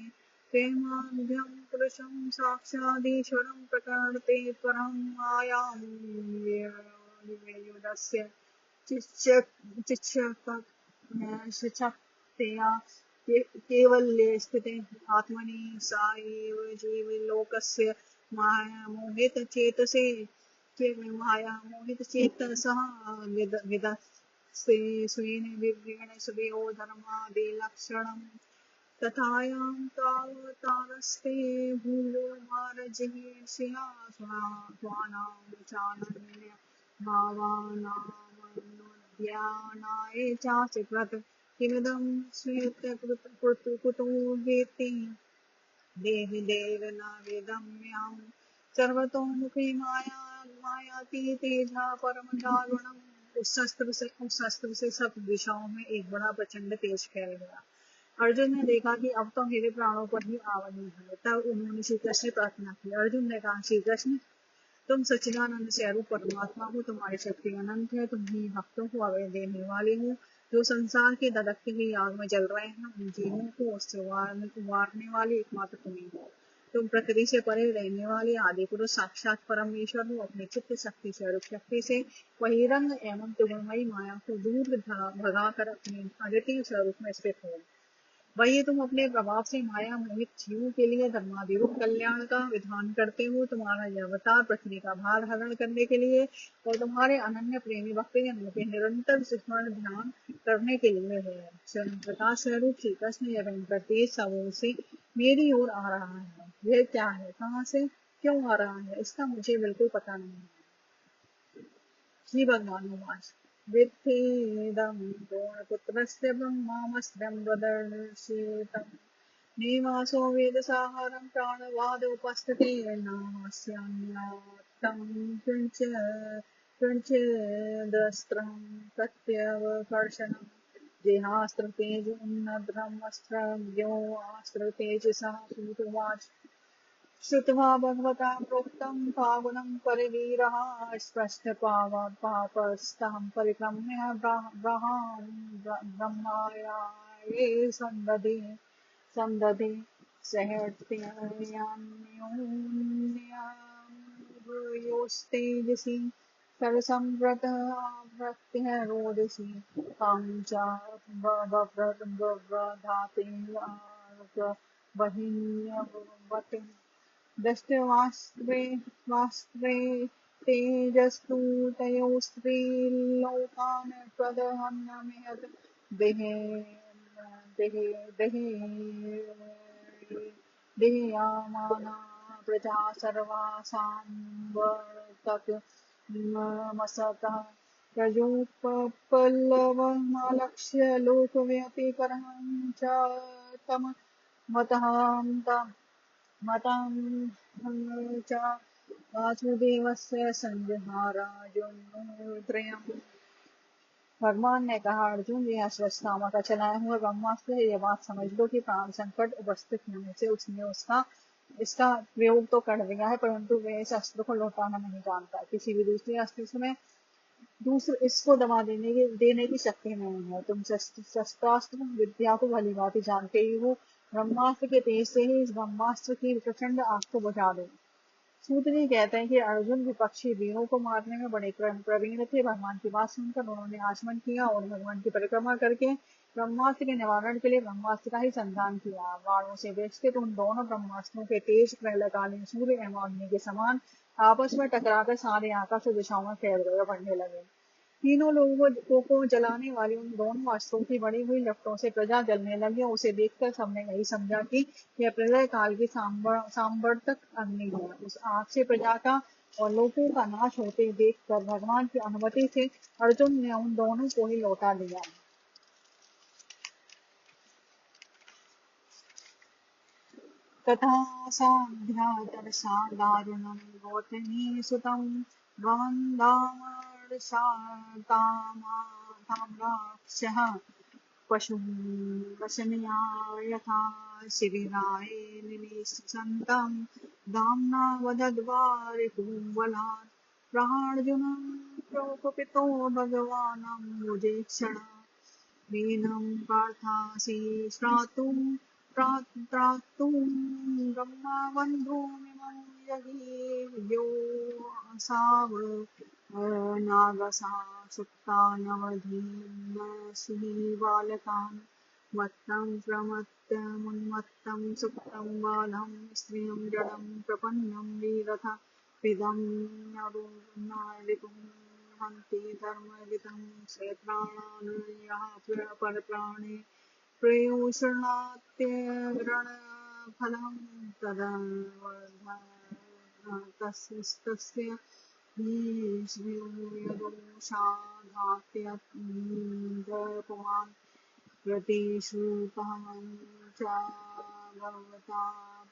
A: प्रेमाढ्यं पुरुषं साक्षादीश्वरं प्रकृते परं मायामेयुदस्य चिच्छक्तया केवल्ये स्थिते आत्मनि सा एव जीवलोकस्य मायामोहितचेतसः विदस्ते स्वेन विव्रेण सुवियो धर्मादिलक्षणम् तथायां तावतारस्ते भूयो भारजिहीर्ष्या स्वानां चानन्य भावानामनुद्यानाय चास्य कृत किमिदं श्वेतकृतो वेत्ति देवि देव न वेदम्यहं सर्वतोमुखी मायाती तेजा परम दारुणम्। उस शस्त्र से सब दिशाओं में एक बड़ा प्रचंड तेज फैल गया। अर्जुन ने देखा कि अब तो मेरे प्राणों पर ही आवनी है। तब उन्होंने श्री कृष्ण से प्रार्थना की। अर्जुन ने कहा, श्री कृष्ण, तुम सच्चिदानंद स्वरूप परमात्मा हो, तुम्हारी शक्ति अनंत है, तुम ही भक्तों को अभय देने वाले हो। जो संसार के ददकते हुए आग में जल रहे हैं, उन जीवों को उससे उबारने वाले एकमात्र तुम ही हो। तुम प्रकृति से परे रहने वाले आदि पुरुष साक्षात परमेश्वर हो। अपनी चित्त शक्ति स्वरूप शक्ति से वही रंग एवं त्रिगुणमयी माया को दूर भगाकर अपने अद्वितीय स्वरूप में स्थित हो। वही तुम अपने प्रभाव से माया मोहित जीवों के लिए धर्माधिरूप कल्याण का विधान करते हो। तुम्हारा यह अवतार पृथ्वी का भार हरण करने के लिए और तुम्हारे अनन्य प्रेमी भक्तजनों के निरंतर स्मरण ध्यान करने के लिए है। स्वयं प्रकाश स्वरूप श्री कृष्ण यह भयंकर तेज सबों से मेरी ओर आ रहा है। यह क्या है, कहाँ से, क्यों आ रहा है, इसका मुझे बिल्कुल पता नहीं है। श्री भगवानुवाच वित्थेदं द्रोणपुत्रस्य ब्रह्मास्त्रं प्रदर्शितम् निवासो वेदसाहरं प्राणवादोपस्थितेनास्यान्नात्तं कृञ्चेदस्त्रं प्रत्यवकर्षणं देहास्त्रतेज उन्नद्ब्रह्मस्त्रज्ञो अस्त्रतेजसा सूतुवाच श्रुत्वा भगवता प्रोक्तं फागुनं परिवीरः स्पष्टपावपापस्तं परिक्रम्य ब्रह्मायाये सन्दधि सहृदयान्योन्यभूयोस्तेजसि सरसंव्रतभक्तिः रोदसी तं च बभ्रधाते बहिन्यवति दृष्ट्वास्त्रे तेजस्तु तयोस्त्रीलोकान् प्रदहन्नमिहत देहे देहे देहे देहामाना प्रजा सर्वासां मसतः प्रयोपपल्लवमालक्ष्य लोकव्यापिकरं च तम मतः मतं च वासुदेवस्य संजहाराजुन्नुत्रयम्। भगवान ने कहा, अर्जुन, यह अश्वत्थामा का चलाया हुआ ब्रह्मास्त्र है। यह बात समझ लो कि प्राण संकट उपस्थित होने से उसने इसका प्रयोग तो कर दिया है, परंतु वह इस अस्त्र को लौटाना नहीं जानता। किसी भी दूसरे अस्त्र में दूसरे इसको दबा देने की शक्ति नहीं है। तुम शस्त्रास्त्र विद्या को भली भांति जानते ही हो। ब्रह्मास्त्र के तेज से ही इस ब्रह्मास्त्र की प्रचंड आग को बुझा दो। सूत जी कहते हैं कि अर्जुन विपक्षी वीरों को मारने में बड़े प्रवीण थे। भगवान की बात सुनकर उन्होंने आचमन किया और भगवान की परिक्रमा करके ब्रह्मास्त्र के निवारण के लिए ब्रह्मास्त्र का ही संधान किया। बाणों से बेचते तो उन दोनों ब्रह्मास्त्रों के तेज प्रलयकालीन सूर्य एवं अग्नि के समान आपस में टकराकर सारे आकाश और दिशाओं में फैल गए और बढ़ने लगे। तीनों लोगों को जलाने वाली उन दोनों अस्त्रों की बढ़ी हुई लपटों से प्रजा जलने लगी। उसे देखकर सबने यही समझा कि यह प्रलय काल की सांवर्तक अग्नि है। उस आग से प्रजा का और लोगों का नाश होते देखकर भगवान की अनुमति से अर्जुन ने उन दोनों को ही लौटा दिया। तथा साध्यातरसा दारुणं गौतमीसुतं भवन्दामर्षातामाताम्राक्षः पशुं वशनया यथा शिबिराय निनिसन्तं दाम्ना वदद्वारिपूवलात् प्राणजुनं प्रोपपितो भगवानम्बुजेक्षण मीनं पार्थासि त्रातुं ब्रह्मबन्धुमिमं जहि नागसा सुप्ता नवधीर्नसि बालकान् मत्तं प्रमत्तमुन्मत्तं सुप्तं बालं स्त्रियं जडं प्रपन्नं वीरथा पिदं नरुनारिपुं हन्ति धर्मविदं क्षेत्राणान् यः परप्राणे प्रेयो शरणात्यग्रणफलं तदस्तस्य यदोषाघात्यपुमान् प्रतिश्रुतं च भगवता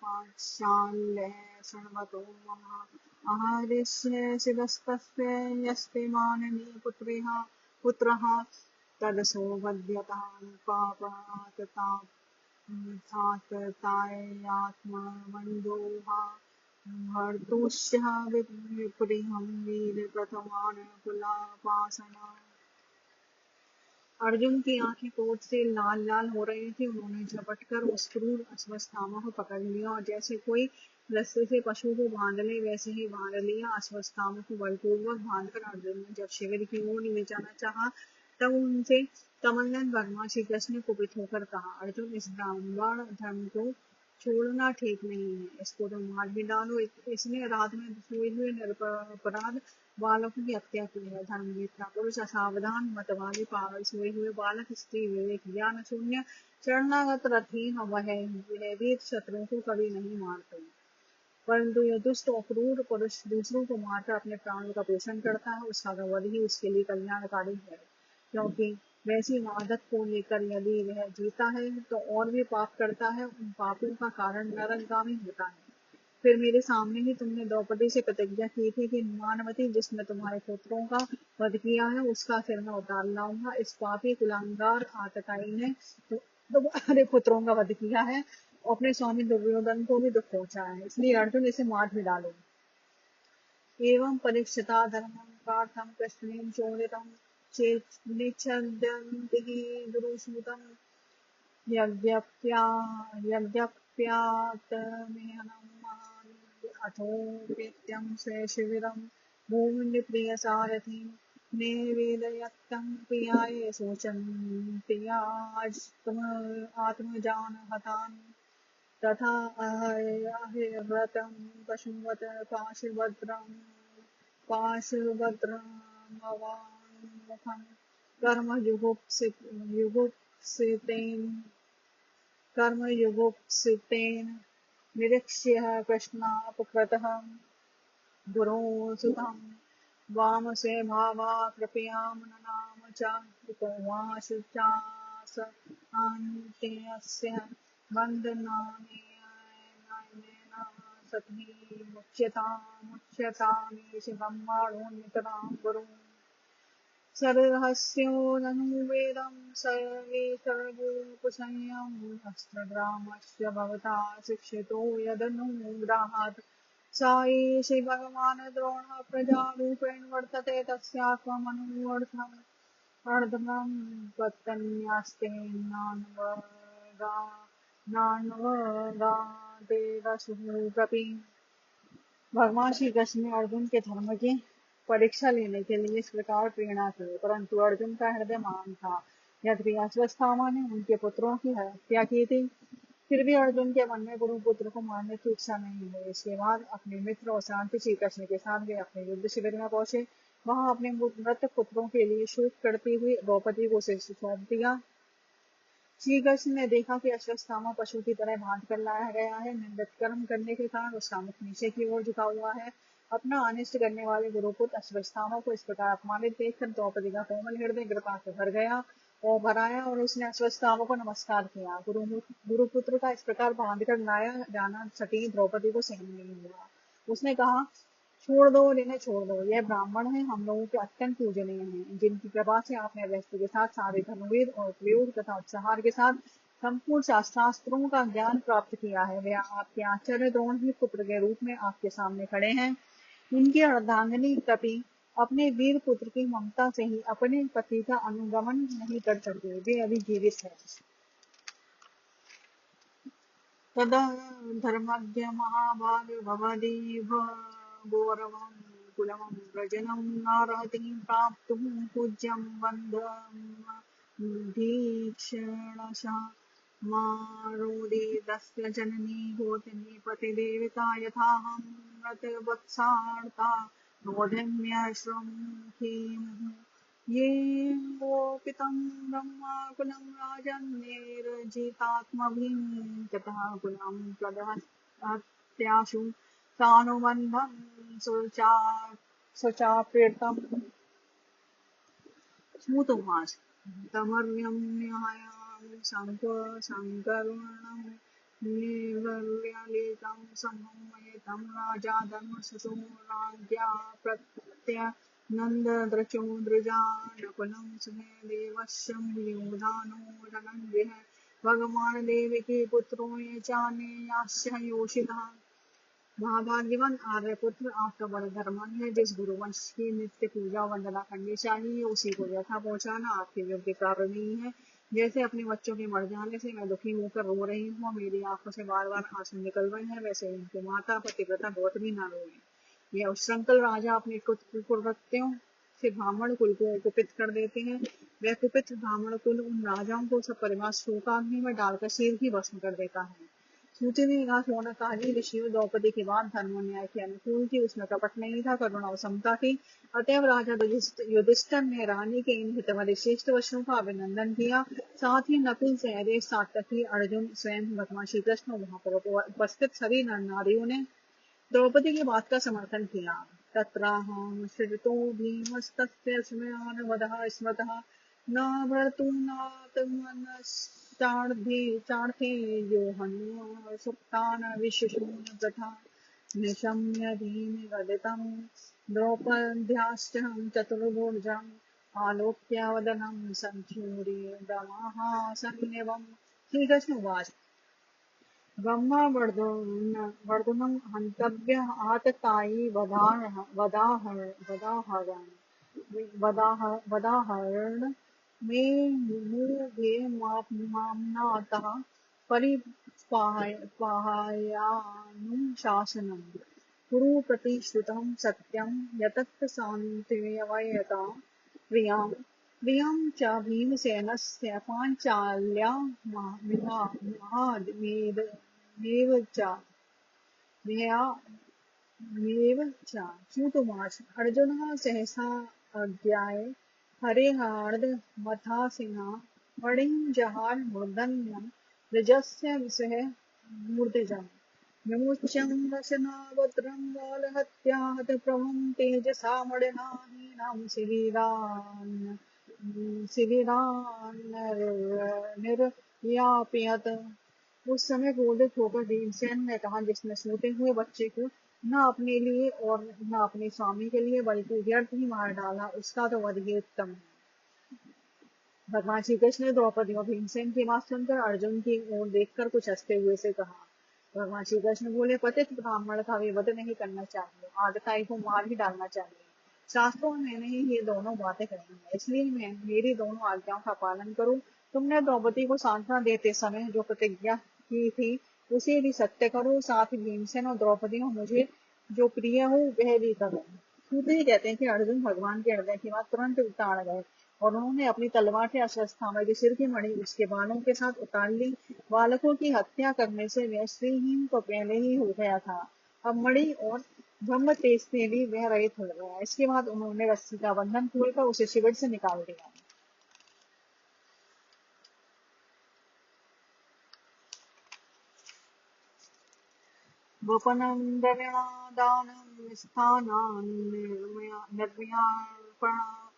A: पाञ्चाल्ये शृण्वतो मम आहरिष्ये शिरस्तस्य यस्ते माननी पुत्रः तदसो वध्यतां पापात् सात्तायात्मबन्धोहा भर्तुष्यः विप्रियं वीर प्रथमान कुलापासना। अर्जुन की आंखें क्रोध से लाल लाल हो रही थी। उन्होंने झपट कर उस क्रूर अश्वत्थामा को पकड़ लिया और जैसे कोई रस्से से पशु को बांध ले वैसे ही बांध लिया। अश्वत्थामा को बलपूर्वक बांधकर अर्जुन ने जब शिविर की ओर ले जाना चाहा तब उनसे कमलनयन भगवान श्री कृष्ण ने कुपित होकर कहा, अर्जुन, इस ब्राह्मण धर्म को छोड़ना ठीक नहीं है। इसको तो मार भी डालो। इसने रात में सोए हुए निरपराध बालकों की हत्या की है। धर्मवीर पुरुष असावधान मत वाले पागल सोए हुए बालक स्त्री विवेक ज्ञान शून्य शरणागत रथहीन और वह वीर शत्रुओं को कभी नहीं मारते, परंतु यह दुष्ट और क्रूर पुरुष दूसरों को मारकर अपने प्राणों का पोषण करता है। उसका वध ही उसके लिए कल्याणकारी है, क्योंकि वैसी आदत को लेकर यदि वह जीता है तो और भी पाप करता है। उन पापों का कारण नरकगामी होता है। फिर मेरे सामने ही तुमने द्रौपदी से प्रतिज्ञा की थी कि मानवती, जिसने तुम्हारे पुत्रों का वध किया है उसका सिर मैं उतार लाऊंगा। इस पापी कुलांगार आतताई ने तुम्हारे पुत्रों का वध किया है और अपने स्वामी दुर्योधन को भी दुख पहुंचाया है, इसलिए अर्जुन इसे मार भी डालो। एवं परीक्षिता धर्मं पार्थं कृष्णेन चोदितं चेत् निच्छद्यन्ति गुरुसूतं यज्ञप्यातमेहनं महान् अथोपेत्यं शिविरं भूमिप्रियसारथिं निवेदयत्तं प्रियाय शोचन्ति आत्मजान् हतान् तथा अहिर्व्रतं पशुवत् पाशुभद्रमवाङ्मुखं कर्मयुगुप्सितेन निरीक्ष्य कृष्णापकृतः गुरोऽसुतं वामस्वभावाकृपयां च उपवास चास अन्त्यस्य वन्दनानेन सती मुच्यतामीश ब्रह्मणो नितरां गुरुम् सरहस्योदनुवेदं सर्वेतरगोपसंयम् अस्त्रग्रामस्य भवता शिक्षितो यदनुग्रहात् स एष भगवान् द्रोणः प्रजारूपेण वर्तते तस्यात्मनोऽर्थम् अर्धम् पत्तन्यास्ते नान्वगादेवसुप्रपि। भगवान श्री कृष्ण ने अर्जुन के धर्म की परीक्षा लेने के लिए इस प्रकार प्रेरणा की, परंतु अर्जुन का हृदय महान था। यद्यपि अश्वत्थामा ने उनके पुत्रों की हत्या की थी, फिर भी अर्जुन के मन में गुरुपुत्र को मारने की इच्छा नहीं हुई। इसके बाद अपने मित्र और शांति श्री कृष्ण के साथ वे अपने युद्ध शिविर में पहुंचे। वहां अपने मृत पुत्रों के लिए शोक करती हुई द्रौपदी को शिष्य सौंप दिया। श्री कृष्ण ने देखा कि अश्वत्थामा पशु की तरह बांध कर लाया गया है। निंदित कर्म करने के कारण उसका मुख नीचे की ओर झुका हुआ है। अपना अनिष्ट करने वाले गुरुपुत्र अश्वत्थामा को इस प्रकार अपमानित देखकर द्रौपदी का कोमल हृदय कृपा से भर गया और भराया और उसने अश्वत्थामा को नमस्कार किया। गुरुपुत्र का इस प्रकार बांध कर लाया जाना सती द्रौपदी को सहन नहीं हुआ। उसने कहा, छोड़ दो और इन्हें छोड़ दो। यह ब्राह्मण है, हम लोगों के अत्यंत पूजनीय हैं, जिनकी कृपा से आपने व्यक्ति के साथ सारे धनुर्वेद और प्रयोग तथा उपसंहार के साथ संपूर्ण शास्त्रों का ज्ञान प्राप्त किया है। वे आपके आचार्य द्रोण ही पुत्र के रूप में आपके सामने खड़े हैं। उनकी अर्धांगिनी कपि अपने वीर पुत्र की ममता से ही अपने पति का अनुगमन नहीं कर सकते, वे अभी जीवित है। तदा धर्मज्ञ महाभाग भवदीव गौरवं कुलमं व्रजनं नारहति प्राप्तुं पूज्यं वन्दधीक्षणशः मारोदितस्य जननी गोतनी पतिदेवता यथाहं मृतवत्सार्ता रोधिम्यश्वं किमुः ये मोपितं ब्रह्माकुलं राजन्यैर्जितात्मभिं ततः कुलं प्रदहत्याशु सानुबन्धं सुचाप्यर्थम् स्मृतोवाच तमर्यम्यायां शङ्करुणं निर्वल्यलेतं समन्वयितं राजा धर्मसुतो राज्ञा प्रत्यनन्ददृचो दृजा नकुलं सुहृदेवश्यं योधानो धनञ्जयः भगवान देवकी पुत्रों ये चाने यास्य योषिता। महाभाग्यवान आर्यपुत्र आपका बड़ा धर्मान है। जिस गुरुवंश की नित्य पूजा वंदना करनी चाहिए उसी को यथा पहुंचाना आपके योग्य कार्य नहीं है। जैसे अपने बच्चों के मर जाने से मैं दुखी होकर रो रही हूँ, मेरी आंखों से बार बार आंसू निकल रहे हैं, वैसे उनके माता पतिव्रता गौतमी न रोए। यह उच्छृंखल राजा अपने कुकृत्यों से ब्राह्मण कुल को कुपित कर देते हैं। वह कुपित ब्राह्मण कुल उन राजाओं को सब परिवार शोकाग्नि में डालकर शीघ्र ही भस्म कर देता है। सूची ने कहा शौनकादि ऋषियों द्रौपदी के बाद धर्म न्याय के अनुकूल थी, उसमें कपट नहीं था, करुणा और समता थी। अतएव राजा युधिष्ठिर ने रानी के इन हितवादी श्रेष्ठ वचनों का अभिनंदन किया। साथ ही नकुल, सहदेव, सात्यकी, अर्जुन, स्वयं भगवान श्री कृष्ण और वहां पर उपस्थित सभी नर नारियों ने द्रौपदी की बात का समर्थन किया। तत्राहं श्रितो भीमस्तस्य स्मयानवदः स्मृतः न भर्तुनात्मनश्चार्थे यो हन्य सुप्तान् विशुशून् तथा निशम्य भीमगदितं द्रौपद्याश्च चतुर्भुजम् आलोक्य वदनं संचूर्यमाहासन्निवम्। श्रीकृष्ण उवाच ब्रह्मवर्धुनं हन्तव्य आततायी वदाहरण मे मुमुभेमाम्नातः परिपाहयानुशासनम्। कुरु प्रतिश्रुतं सत्यं यतत् शान्तिमयता प्रियां प्रियं च भीमसेनस्य पाञ्चाल्या मेव च। च्युतुवाच अर्जुनः सहसा अज्ञाय हरेहार्दमथासिना मणिं जहार मूर्धन्यं रजस्य विषये मूर्धजम्। विमुच्यं वसनावत्रं बालहत्या हतप्रभं तेजसा मणिना हीनं शिविरान्निर्यापयत्। उस समय क्रोधित होकर भीमसेन ने कहा, जिसने सोते हुए बच्चे को न अपने लिए और न अपने स्वामी के लिए बल्कि व्यर्थ ही मार डाला, उसका तो वध ही उत्तम है। भगवान श्री कृष्ण ने द्रौपदी और भीमसेन की बात सुनकर अर्जुन की ओर देखकर कुछ हंसते हुए से कहा। भगवान श्री कृष्ण बोले, पतित ब्राह्मण का वध नहीं करना चाहिए, आगताई को मार ही डालना चाहिए। शास्त्रों में मैंने ही ये दोनों बातें कही हैं, इसलिए मैं मेरी दोनों आज्ञाओं का पालन करूं। तुमने द्रौपदी को सांत्वना देते समय जो प्रतिज्ञा की थी उसे भी सत्य करो, साथ ही भीमसेन और द्रौपदी और मुझे जो प्रिय हो वह भी करो। सूत्री कहते हैं कि अर्जुन भगवान के हृदय की बात तुरंत उतार गए और उन्होंने अपनी तलवार से अश्वत्थामा के सिर की मणि उसके बालों के साथ उतार ली। बालकों की हत्या करने से वह श्रीहीन तो पहले ही हो गया था, अब मणि और ब्रह्म तेज से भी वह रहित हो गया। इसके बाद उन्होंने रस्सी का बंधन खोलकर उसे शिविर से निकाल दिया। गोपनं द्रविणादानं स्थानान् निर्मयार्पणा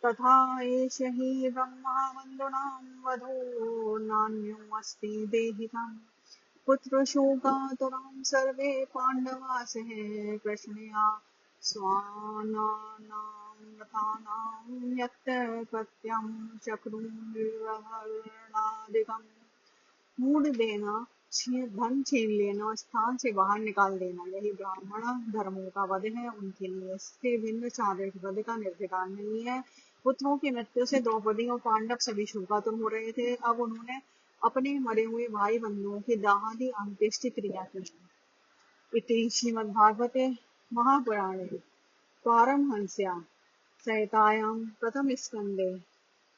A: तथा एष हि ब्रह्मबन्धूनां वधो नान्योऽस्ति देहितम्। पुत्रशोकातुरां सर्वे पाण्डवा सह कृष्णया स्वानानां यत्कृत्यं चक्रुर्हरणादिकम्। मूड देना, धन छीन लेना, स्थान से बाहर निकाल देना, यही ब्राह्मण धर्मों का वध है। उनके लिए इससे भिन्न चारित्र वध का निर्विकार नहीं है। पुत्रों की मृत्यु से द्रौपदी और पांडव सभी शोकातुर हो रहे थे। अब उन्होंने अपने मरे हुए भाई बंधुओं की दाहादि अंत्येष्टि क्रिया की। इति श्रीमद्भागवते महापुराणे पारमहंस्यां संहितायां प्रथम स्कंदे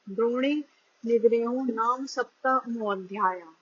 A: द्रोणी निग्रहो नाम सप्तमोऽध्यायः।